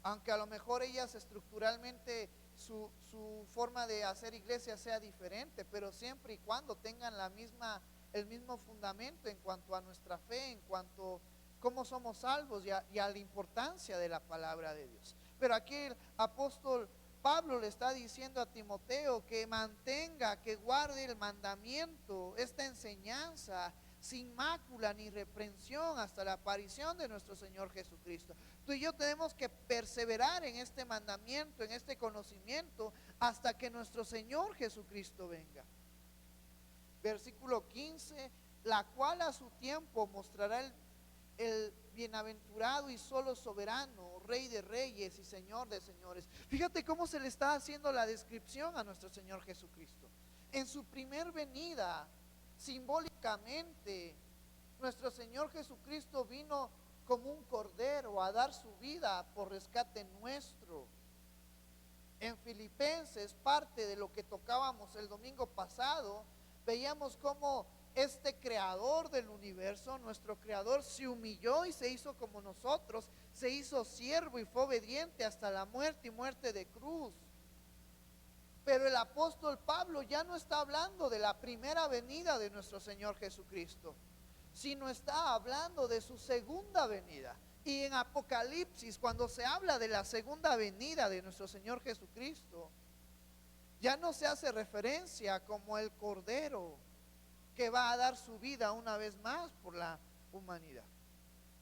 aunque a lo mejor ellas estructuralmente su forma de hacer iglesia sea diferente, pero siempre y cuando tengan el mismo fundamento en cuanto a nuestra fe, en cuanto a cómo somos salvos y a la importancia de la palabra de Dios. Pero aquí el apóstol Pablo le está diciendo a Timoteo que mantenga, que guarde el mandamiento, esta enseñanza, sin mácula ni reprensión hasta la aparición de nuestro Señor Jesucristo. Tú y yo tenemos que perseverar en este mandamiento, en este conocimiento, hasta que nuestro Señor Jesucristo venga. Versículo 15, la cual a su tiempo mostrará el bienaventurado y solo soberano, Rey de reyes y Señor de señores. Fíjate cómo se le está haciendo la descripción a nuestro Señor Jesucristo. En su primer venida, simbólicamente, nuestro Señor Jesucristo vino como un cordero a dar su vida por rescate nuestro. En Filipenses, parte de lo que tocábamos el domingo pasado, veíamos cómo este creador del universo, nuestro creador, se humilló y se hizo como nosotros, se hizo siervo y fue obediente hasta la muerte y muerte de cruz. Pero el apóstol Pablo ya no está hablando de la primera venida de nuestro Señor Jesucristo, sino está hablando de su segunda venida. Y en Apocalipsis, cuando se habla de la segunda venida de nuestro Señor Jesucristo, ya no se hace referencia como el cordero que va a dar su vida una vez más por la humanidad,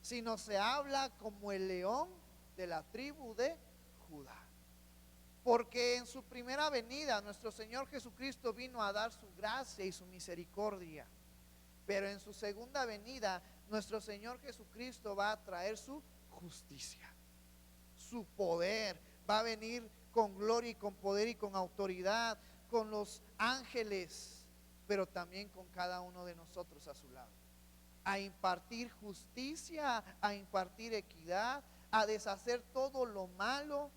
sino se habla como el león de la tribu de Judá. Porque en su primera venida nuestro Señor Jesucristo vino a dar su gracia y su misericordia, pero en su segunda venida nuestro Señor Jesucristo va a traer su justicia, su poder, va a venir con gloria y con poder y con autoridad, con los ángeles, pero también con cada uno de nosotros a su lado, a impartir justicia, a impartir equidad, a deshacer todo lo malo.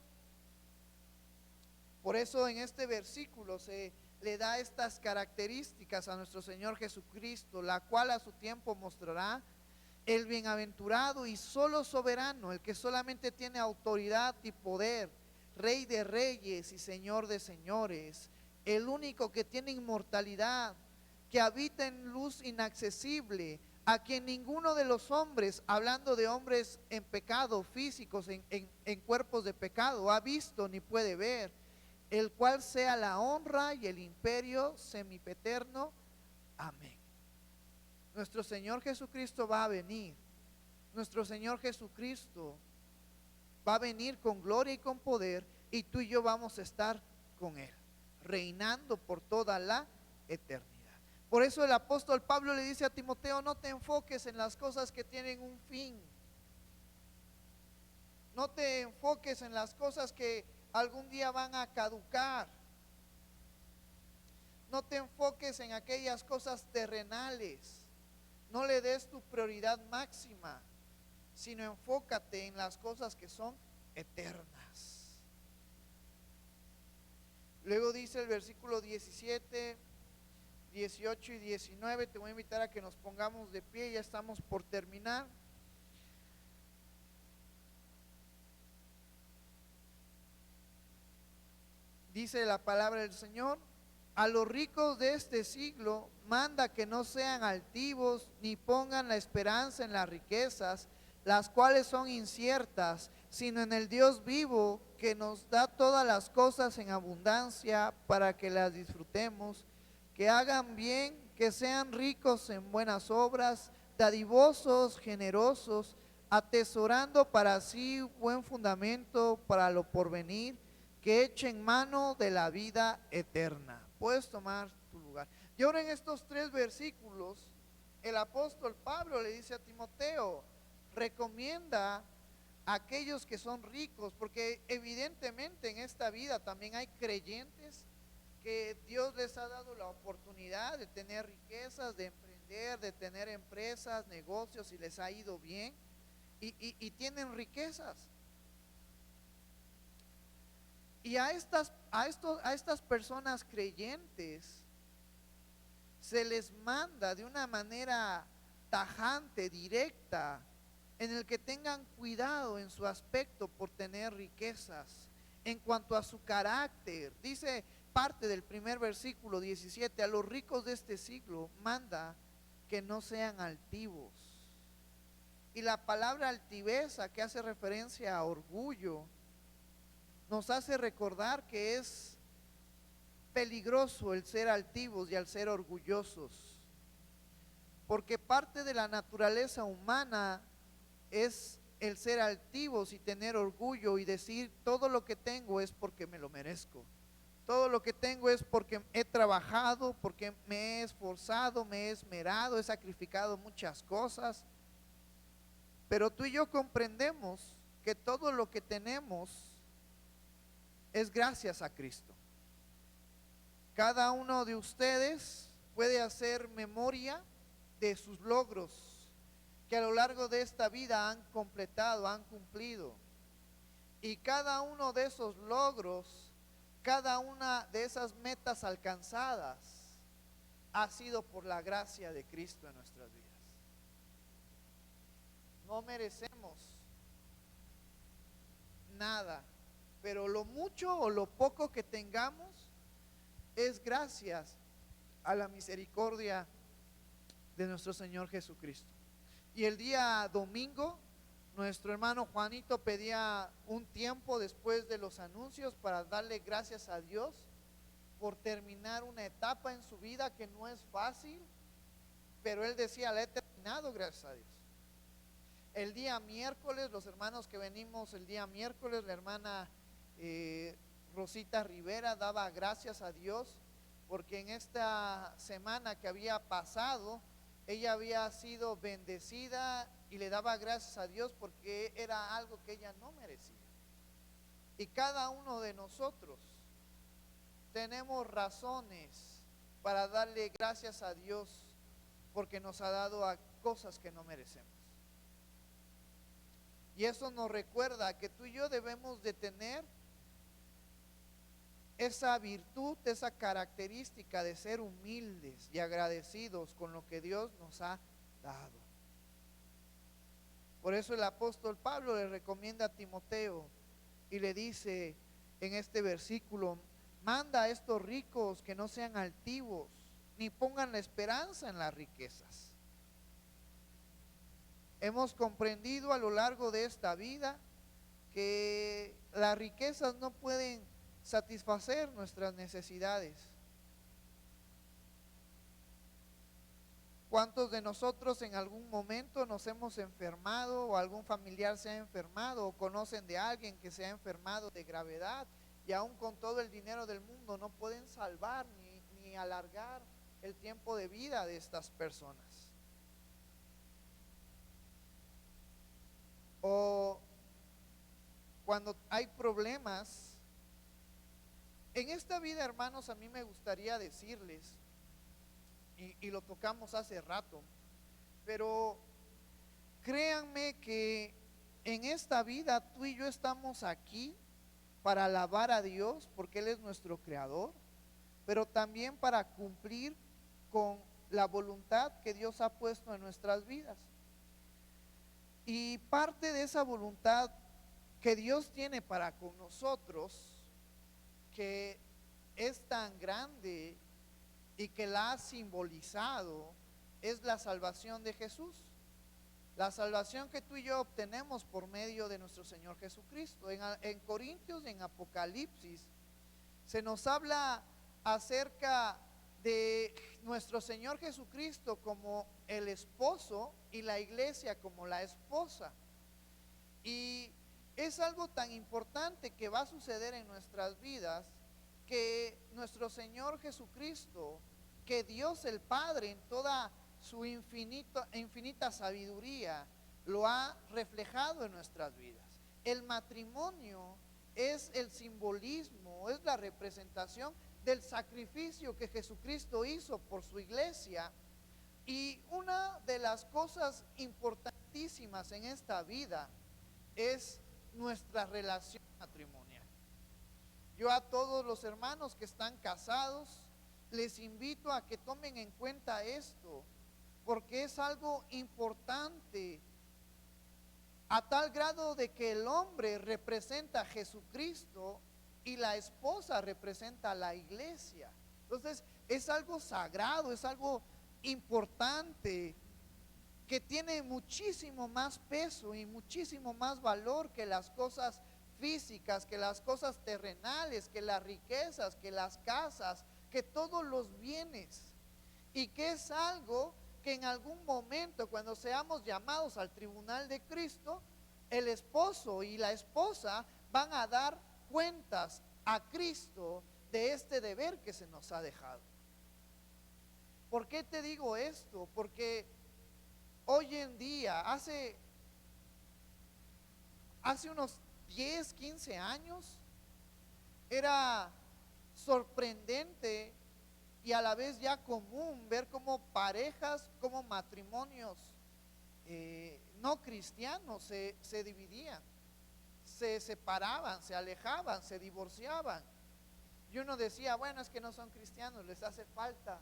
Por eso en este versículo se le da estas características a nuestro Señor Jesucristo, la cual a su tiempo mostrará el bienaventurado y solo soberano, el que solamente tiene autoridad y poder, Rey de reyes y Señor de señores, el único que tiene inmortalidad, que habita en luz inaccesible, a quien ninguno de los hombres, hablando de hombres en pecado, físicos, en cuerpos de pecado, ha visto ni puede ver, el cual sea la honra y el imperio semipeterno. Amén. Nuestro Señor Jesucristo va a venir. Nuestro Señor Jesucristo va a venir con gloria y con poder, y tú y yo vamos a estar con Él, reinando por toda la eternidad. Por eso el apóstol Pablo le dice a Timoteo: no te enfoques en las cosas que tienen un fin. No te enfoques en las cosas que algún día van a caducar. No te enfoques en aquellas cosas terrenales. No le des tu prioridad máxima, sino enfócate en las cosas que son eternas. Luego dice el versículo 17, 18 y 19, te voy a invitar a que nos pongamos de pie, ya estamos por terminar. Dice la palabra del Señor: a los ricos de este siglo manda que no sean altivos, ni pongan la esperanza en las riquezas, las cuales son inciertas, sino en el Dios vivo, que nos da todas las cosas en abundancia para que las disfrutemos. Que hagan bien, que sean ricos en buenas obras, dadivosos, generosos, atesorando para sí buen fundamento para lo porvenir, que echen mano de la vida eterna. Puedes tomar tu lugar. Y ahora en estos 3 versículos, el apóstol Pablo le dice a Timoteo: recomienda a aquellos que son ricos, porque evidentemente en esta vida también hay creyentes que Dios les ha dado la oportunidad de tener riquezas, de emprender, de tener empresas, negocios, y les ha ido bien, y tienen riquezas. Y a estas personas creyentes se les manda de una manera tajante, directa, en el que tengan cuidado en su aspecto por tener riquezas. En cuanto a su carácter, dice parte del primer versículo 17: a los ricos de este siglo manda que no sean altivos. Y la palabra altiveza, que hace referencia a orgullo, nos hace recordar que es peligroso el ser altivos y el ser orgullosos, porque parte de la naturaleza humana es el ser altivos y tener orgullo y decir: todo lo que tengo es porque me lo merezco, todo lo que tengo es porque he trabajado, porque me he esforzado, me he esmerado, he sacrificado muchas cosas. Pero tú y yo comprendemos que todo lo que tenemos es gracias a Cristo. Cada uno de ustedes puede hacer memoria de sus logros que a lo largo de esta vida han completado, han cumplido. Y cada uno de esos logros, cada una de esas metas alcanzadas, ha sido por la gracia de Cristo en nuestras vidas. No merecemos nada, pero lo mucho o lo poco que tengamos es gracias a la misericordia de nuestro Señor Jesucristo. Y el día domingo, nuestro hermano Juanito pedía un tiempo después de los anuncios para darle gracias a Dios por terminar una etapa en su vida que no es fácil, pero él decía: la he terminado, gracias a Dios. El día miércoles, los hermanos que venimos el día miércoles, la hermana Rosita Rivera daba gracias a Dios porque en esta semana que había pasado, ella había sido bendecida, y le daba gracias a Dios porque era algo que ella no merecía. Y cada uno de nosotros tenemos razones para darle gracias a Dios porque nos ha dado a cosas que no merecemos. Y eso nos recuerda que tú y yo debemos de tener esa virtud, esa característica de ser humildes y agradecidos con lo que Dios nos ha dado. Por eso el apóstol Pablo le recomienda a Timoteo y le dice en este versículo: manda a estos ricos que no sean altivos, ni pongan la esperanza en las riquezas. Hemos comprendido a lo largo de esta vida que las riquezas no pueden satisfacer nuestras necesidades. ¿Cuántos de nosotros en algún momento nos hemos enfermado o algún familiar se ha enfermado o conocen de alguien que se ha enfermado de gravedad y aún con todo el dinero del mundo no pueden salvar ni alargar el tiempo de vida de estas personas? O cuando hay problemas en esta vida, hermanos, a mí me gustaría decirles, y lo tocamos hace rato, pero créanme que en esta vida tú y yo estamos aquí para alabar a Dios porque Él es nuestro creador, pero también para cumplir con la voluntad que Dios ha puesto en nuestras vidas. Y parte de esa voluntad que Dios tiene para con nosotros, que es tan grande y que la ha simbolizado, es la salvación de Jesús. La salvación que tú y yo obtenemos por medio de nuestro Señor Jesucristo. En Corintios y en Apocalipsis se nos habla acerca de nuestro Señor Jesucristo como el esposo y la iglesia como la esposa. Y es algo tan importante que va a suceder en nuestras vidas, que nuestro Señor Jesucristo, que Dios el Padre en toda su infinita sabiduría lo ha reflejado en nuestras vidas. El matrimonio es el simbolismo, es la representación del sacrificio que Jesucristo hizo por su iglesia. Y una de las cosas importantísimas en esta vida es nuestra relación matrimonial. Yo a todos los hermanos que están casados les invito a que tomen en cuenta esto, porque es algo importante, a tal grado de que el hombre representa a Jesucristo y la esposa representa a la iglesia. Entonces es algo sagrado, es algo importante, que tiene muchísimo más peso y muchísimo más valor que las cosas físicas, que las cosas terrenales, que las riquezas, que las casas, que todos los bienes. Y que es algo que en algún momento, cuando seamos llamados al tribunal de Cristo, el esposo y la esposa van a dar cuentas a Cristo de este deber que se nos ha dejado. ¿Por qué te digo esto? Porque hoy en día, hace unos 10, 15 años, era sorprendente y a la vez ya común ver cómo parejas, como matrimonios no cristianos se dividían, se separaban, se alejaban, se divorciaban. Y uno decía, bueno, es que no son cristianos, les hace falta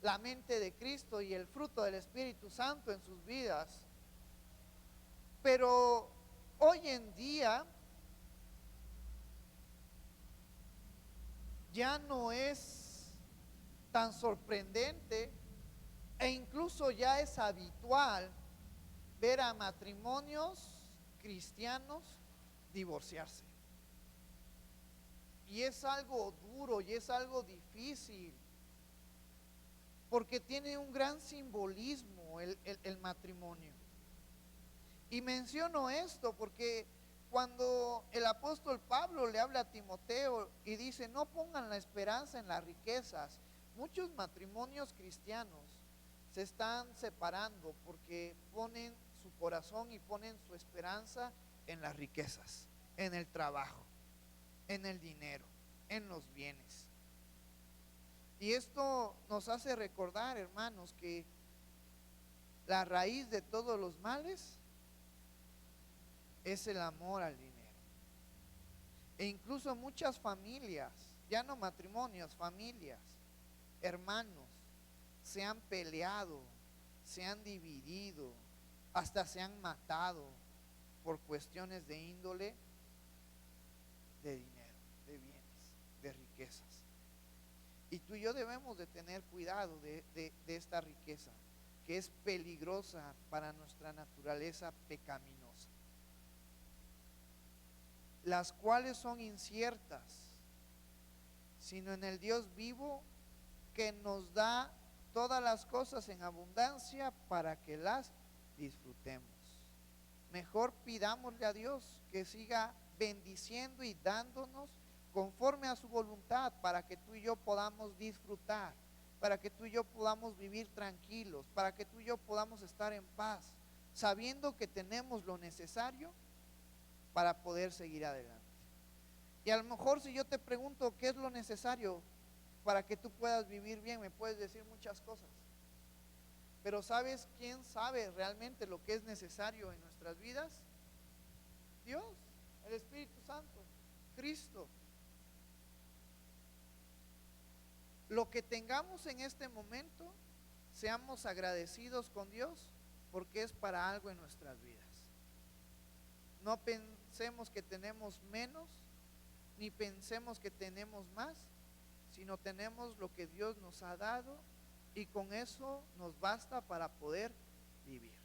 la mente de Cristo y el fruto del Espíritu Santo en sus vidas. Pero hoy en día ya no es tan sorprendente e incluso ya es habitual ver a matrimonios cristianos divorciarse. Y es algo duro y es algo difícil, porque tiene un gran simbolismo el matrimonio. Y menciono esto porque cuando el apóstol Pablo le habla a Timoteo y dice, no pongan la esperanza en las riquezas, muchos matrimonios cristianos se están separando porque ponen su corazón y ponen su esperanza en las riquezas, en el trabajo, en el dinero, en los bienes. Y esto nos hace recordar, hermanos, que la raíz de todos los males es el amor al dinero. E incluso muchas familias, ya no matrimonios, familias, hermanos, se han peleado, se han dividido, hasta se han matado por cuestiones de índole de dinero, de bienes, de riquezas. Y tú y yo debemos de tener cuidado de esta riqueza, que es peligrosa para nuestra naturaleza pecaminosa, las cuales son inciertas, sino en el Dios vivo que nos da todas las cosas en abundancia para que las disfrutemos. Mejor pidámosle a Dios que siga bendiciendo y dándonos conforme a su voluntad para que tú y yo podamos disfrutar, para que tú y yo podamos vivir tranquilos, para que tú y yo podamos estar en paz, sabiendo que tenemos lo necesario para poder seguir adelante. Y a lo mejor si yo te pregunto qué es lo necesario para que tú puedas vivir bien, me puedes decir muchas cosas. Pero ¿sabes quién sabe realmente lo que es necesario en nuestras vidas? Dios, el Espíritu Santo, Cristo. Lo que tengamos en este momento, seamos agradecidos con Dios porque es para algo en nuestras vidas. No pensemos que tenemos menos, ni pensemos que tenemos más, sino tenemos lo que Dios nos ha dado y con eso nos basta para poder vivir.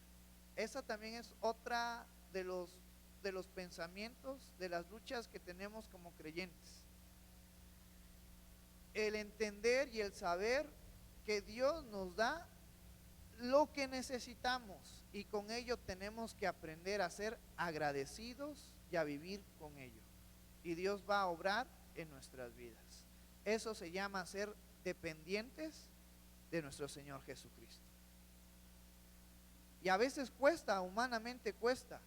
Esa también es otra de los pensamientos, de las luchas que tenemos como creyentes. El entender y el saber que Dios nos da lo que necesitamos y con ello tenemos que aprender a ser agradecidos y a vivir con ello. Y Dios va a obrar en nuestras vidas. Eso se llama ser dependientes de nuestro Señor Jesucristo. Y a veces cuesta, humanamente cuesta,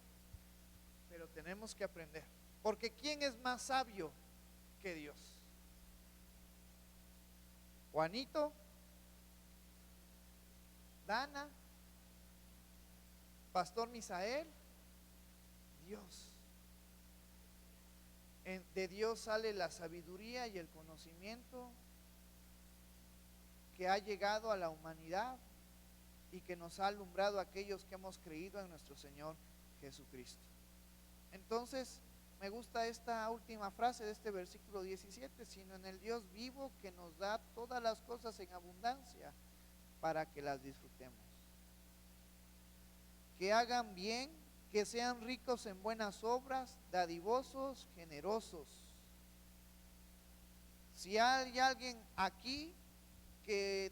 pero tenemos que aprender. Porque ¿quién es más sabio que Dios? Juanito, Dana, Pastor Misael, Dios. De Dios sale la sabiduría y el conocimiento que ha llegado a la humanidad y que nos ha alumbrado a aquellos que hemos creído en nuestro Señor Jesucristo. Entonces, me gusta esta última frase de este versículo 17, sino en el Dios vivo que nos da todas las cosas en abundancia para que las disfrutemos. Que hagan bien, que sean ricos en buenas obras, dadivosos, generosos. Si hay alguien aquí que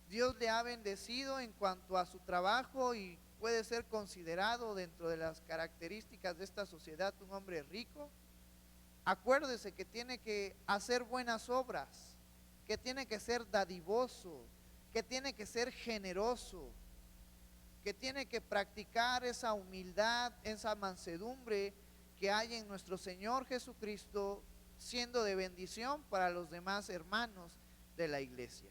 Dios le ha bendecido en cuanto a su trabajo y puede ser considerado dentro de las características de esta sociedad un hombre rico, acuérdese que tiene que hacer buenas obras, que tiene que ser dadivoso, que tiene que ser generoso, que tiene que practicar esa humildad, esa mansedumbre que hay en nuestro Señor Jesucristo, siendo de bendición para los demás hermanos de la iglesia.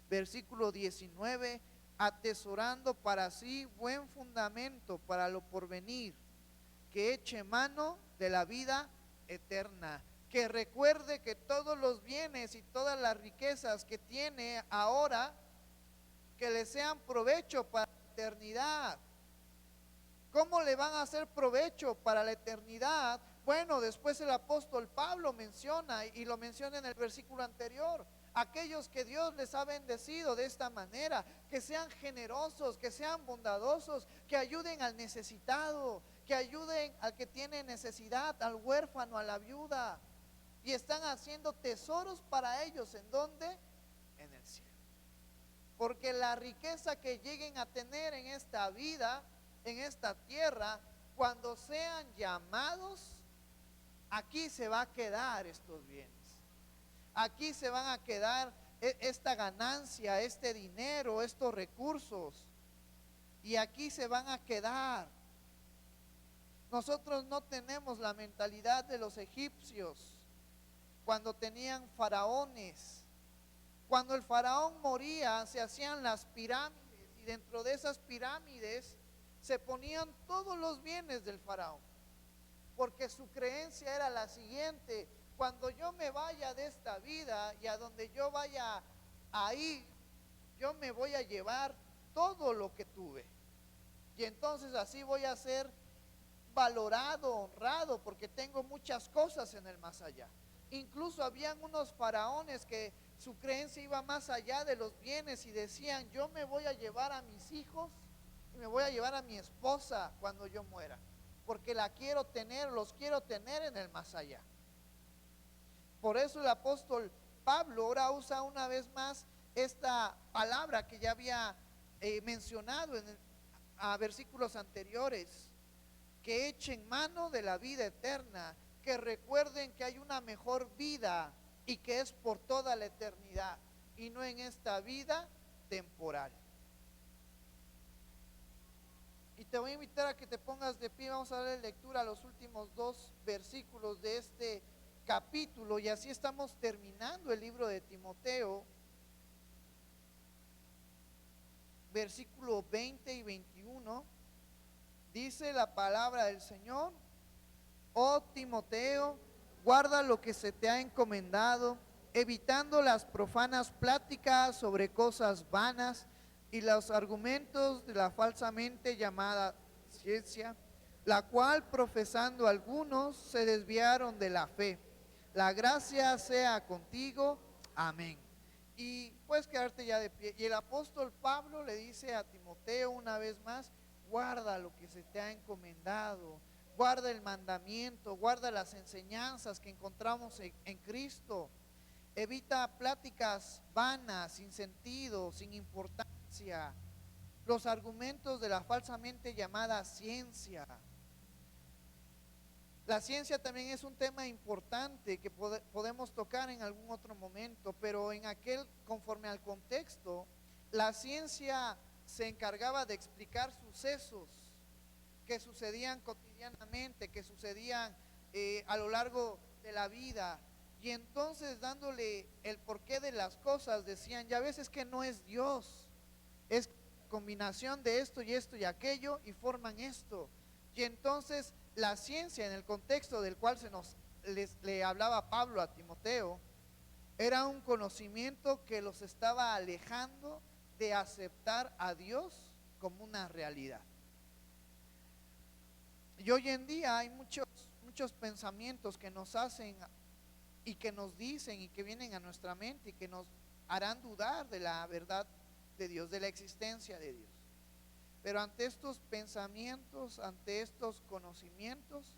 Versículo 19, atesorando para sí buen fundamento para lo porvenir, que eche mano de la vida eterna, que recuerde que todos los bienes y todas las riquezas que tiene ahora, que le sean provecho para la eternidad. ¿Cómo le van a hacer provecho para la eternidad? Bueno, después el apóstol Pablo menciona, y lo menciona en el versículo anterior, aquellos que Dios les ha bendecido de esta manera, que sean generosos, que sean bondadosos, que ayuden al necesitado, que ayuden al que tiene necesidad, al huérfano, a la viuda, y están haciendo tesoros para ellos. ¿En dónde? En el cielo. Porque la riqueza que lleguen a tener en esta vida, en esta tierra, cuando sean llamados, aquí se va a quedar estos bienes. Aquí se van a quedar esta ganancia, este dinero, estos recursos. Y aquí se van a quedar. Nosotros no tenemos la mentalidad de los egipcios cuando tenían faraones. Cuando el faraón moría, se hacían las pirámides y dentro de esas pirámides se ponían todos los bienes del faraón, porque su creencia era la siguiente: cuando yo me vaya de esta vida y a donde yo vaya a ir, yo me voy a llevar todo lo que tuve, y entonces así voy a ser valorado, honrado, porque tengo muchas cosas en el más allá. Incluso habían unos faraones que Su creencia iba más allá de los bienes y decían, yo me voy a llevar a mis hijos y me voy a llevar a mi esposa cuando yo muera, porque la quiero tener, los quiero tener en el más allá. Por eso el apóstol Pablo ahora usa una vez más esta palabra que ya había mencionado a versículos anteriores, que echen mano de la vida eterna, que recuerden que hay una mejor vida y que es por toda la eternidad y no en esta vida temporal. Y te voy a invitar a que te pongas de pie. Vamos a darle lectura a los últimos 2 versículos de este capítulo y así estamos terminando el libro de Timoteo. Versículo 20 y 21 dice la palabra del Señor: oh Timoteo, guarda lo que se te ha encomendado, evitando las profanas pláticas sobre cosas vanas y los argumentos de la falsamente llamada ciencia, la cual profesando algunos se desviaron de la fe. La gracia sea contigo. Amén. Y puedes quedarte ya de pie. Y el apóstol Pablo le dice a Timoteo una vez más: guarda lo que se te ha encomendado, guarda el mandamiento, guarda las enseñanzas que encontramos en Cristo. Evita pláticas vanas, sin sentido, sin importancia, los argumentos de la falsamente llamada ciencia. La ciencia también es un tema importante que podemos tocar en algún otro momento, pero conforme al contexto, la ciencia se encargaba de explicar sucesos que sucedían cotidianamente, que sucedían a lo largo de la vida, y entonces dándole el porqué de las cosas decían, ya ves, es que no es Dios, es combinación de esto y aquello y forman esto. Y entonces la ciencia, en el contexto del cual le hablaba Pablo a Timoteo, era un conocimiento que los estaba alejando de aceptar a Dios como una realidad. Y hoy en día hay muchos pensamientos que nos hacen y que nos dicen y que vienen a nuestra mente y que nos harán dudar de la verdad de Dios, de la existencia de Dios. Pero ante estos pensamientos, ante estos conocimientos,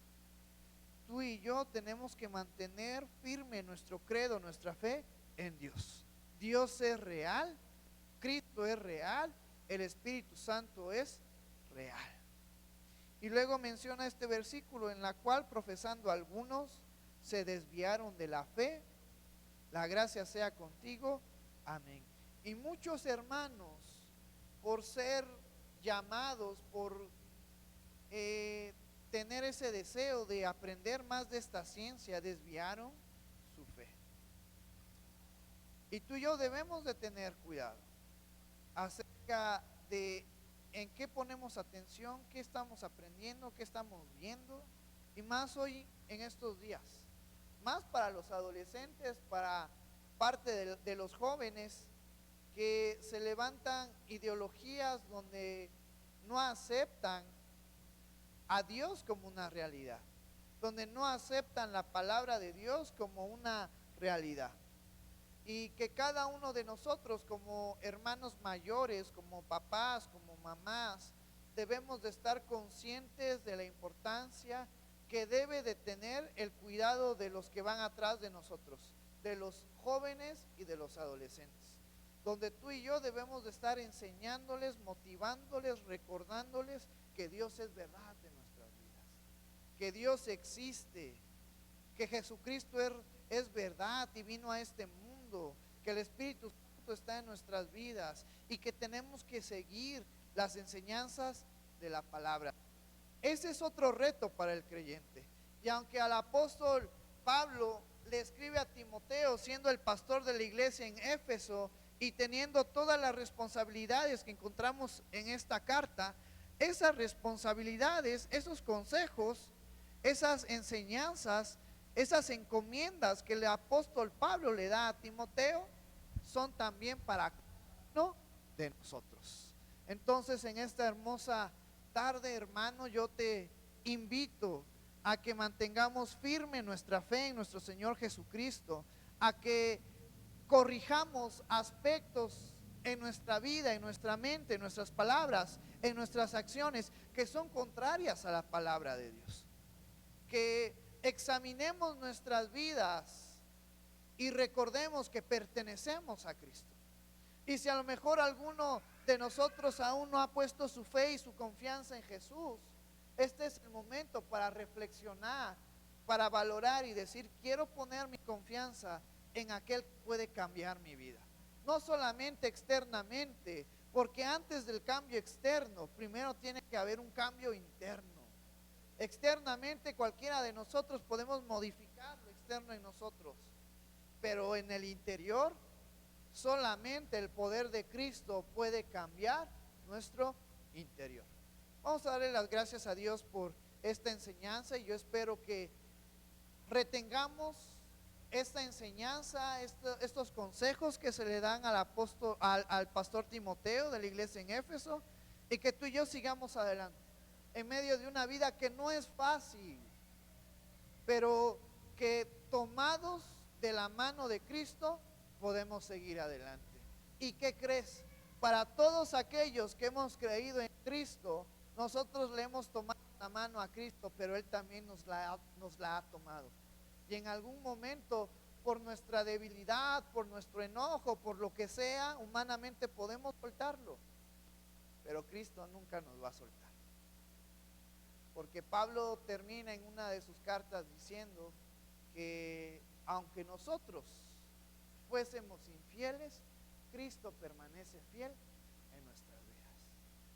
tú y yo tenemos que mantener firme nuestro credo, nuestra fe en Dios. Dios es real, Cristo es real, el Espíritu Santo es real. Y luego menciona este versículo en la cual profesando algunos se desviaron de la fe. La gracia sea contigo. Amén. Y muchos hermanos, por ser llamados, por tener ese deseo de aprender más de esta ciencia, desviaron su fe. Y tú y yo debemos de tener cuidado acerca de en qué ponemos atención, qué estamos aprendiendo, qué estamos viendo, y más hoy en estos días, más para los adolescentes, para parte de los jóvenes que se levantan ideologías donde no aceptan a Dios como una realidad, donde no aceptan la palabra de Dios como una realidad. Y que cada uno de nosotros como hermanos mayores, como papás, como mamás, debemos de estar conscientes de la importancia que debe de tener el cuidado de los que van atrás de nosotros, de los jóvenes y de los adolescentes, donde tú y yo debemos de estar enseñándoles, motivándoles, recordándoles que Dios es verdad en nuestras vidas, que Dios existe, que Jesucristo es verdad y vino a este mundo, que el Espíritu Santo está en nuestras vidas y que tenemos que seguir las enseñanzas de la palabra. Ese es otro reto para el creyente. Y aunque al apóstol Pablo le escribe a Timoteo, siendo el pastor de la iglesia en Éfeso y teniendo todas las responsabilidades que encontramos en esta carta, esas responsabilidades, esos consejos, esas enseñanzas, esas encomiendas que el apóstol Pablo le da a Timoteo son también para cada uno de nosotros. Entonces, en esta hermosa tarde, hermano, yo te invito a que mantengamos firme nuestra fe en nuestro Señor Jesucristo, a que corrijamos aspectos en nuestra vida, en nuestra mente, en nuestras palabras, en nuestras acciones que son contrarias a la palabra de Dios. Que examinemos nuestras vidas y recordemos que pertenecemos a Cristo. Y si a lo mejor alguno de nosotros aún no ha puesto su fe y su confianza en Jesús, este es el momento para reflexionar, para valorar y decir: quiero poner mi confianza en aquel que puede cambiar mi vida. No solamente externamente, porque antes del cambio externo, primero tiene que haber un cambio interno. Externamente cualquiera de nosotros podemos modificar lo externo en nosotros, pero en el interior solamente el poder de Cristo puede cambiar nuestro interior. Vamos a darle las gracias a Dios por esta enseñanza, y yo espero que retengamos esta enseñanza, estos consejos que se le dan al pastor Timoteo de la iglesia en Éfeso, y que tú y yo sigamos adelante en medio de una vida que no es fácil, pero que tomados de la mano de Cristo podemos seguir adelante. ¿Y qué crees? Para todos aquellos que hemos creído en Cristo, nosotros le hemos tomado la mano a Cristo, pero Él también nos la ha tomado. Y en algún momento, por nuestra debilidad, por nuestro enojo, por lo que sea, humanamente podemos soltarlo, pero Cristo nunca nos va a soltar. Porque Pablo termina en una de sus cartas diciendo que aunque nosotros fuésemos infieles, Cristo permanece fiel en nuestras vidas.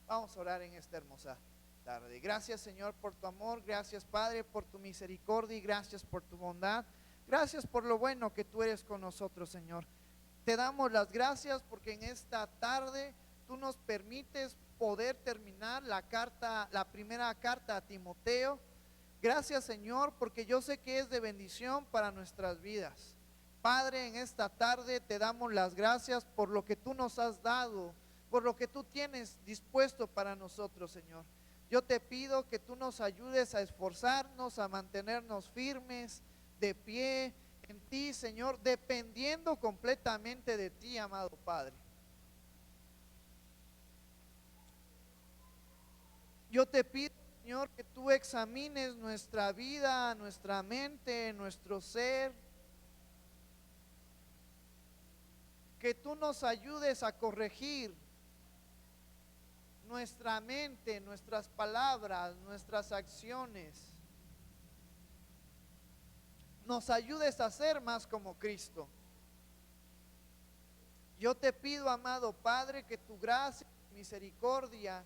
Vamos a orar en esta hermosa tarde. Gracias, Señor, por tu amor. Gracias, Padre, por tu misericordia, y gracias por tu bondad. Gracias por lo bueno que tú eres con nosotros, Señor. Te damos las gracias porque en esta tarde tú nos permites poder terminar la primera carta a Timoteo. Gracias, Señor, porque yo sé que es de bendición para nuestras vidas. Padre, en esta tarde te damos las gracias por lo que tú nos has dado, por lo que tú tienes dispuesto para nosotros, Señor. Yo te pido que tú nos ayudes a esforzarnos, a mantenernos firmes, de pie en ti, Señor, dependiendo completamente de ti, amado Padre. Yo te pido, Señor, que tú examines nuestra vida, nuestra mente, nuestro ser, que tú nos ayudes a corregir nuestra mente, nuestras palabras, nuestras acciones. Nos ayudes a ser más como Cristo. Yo te pido, amado Padre, que tu gracia y misericordia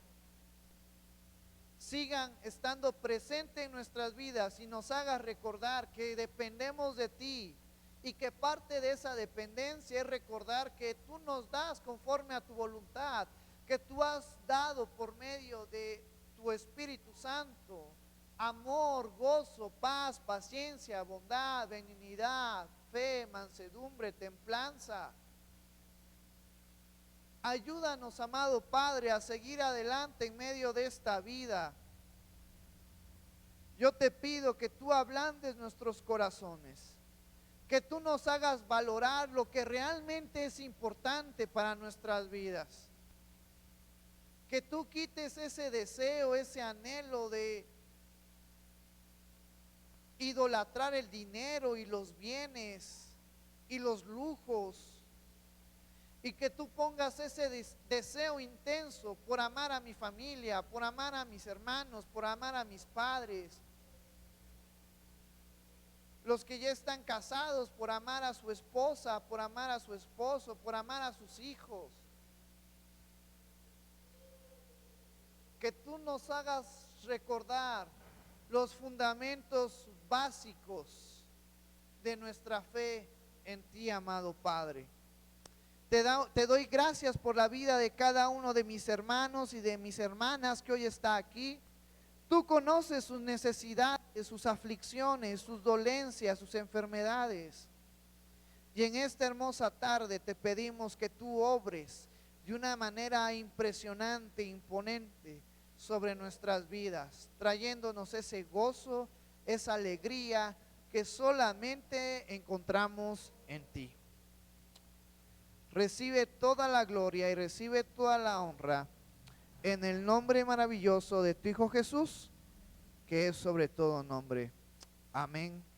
sigan estando presentes en nuestras vidas y nos hagas recordar que dependemos de ti, y que parte de esa dependencia es recordar que tú nos das conforme a tu voluntad, que tú has dado por medio de tu Espíritu Santo amor, gozo, paz, paciencia, bondad, benignidad, fe, mansedumbre, templanza. Ayúdanos, amado Padre, a seguir adelante en medio de esta vida. Yo te pido que tú ablandes nuestros corazones, que tú nos hagas valorar lo que realmente es importante para nuestras vidas, que tú quites ese deseo, ese anhelo de idolatrar el dinero y los bienes y los lujos, y que tú pongas ese deseo intenso por amar a mi familia, por amar a mis hermanos, por amar a mis padres, los que ya están casados, por amar a su esposa, por amar a su esposo, por amar a sus hijos. Que tú nos hagas recordar los fundamentos básicos de nuestra fe en ti, amado Padre. Te doy gracias por la vida de cada uno de mis hermanos y de mis hermanas que hoy está aquí. Tú conoces sus necesidades, sus aflicciones, sus dolencias, sus enfermedades. Y en esta hermosa tarde te pedimos que tú obres de una manera impresionante, imponente sobre nuestras vidas, trayéndonos ese gozo, esa alegría que solamente encontramos en ti. recibe toda la gloria y recibe toda la honra en el nombre maravilloso de tu Hijo Jesús, que es sobre todo nombre. Amén.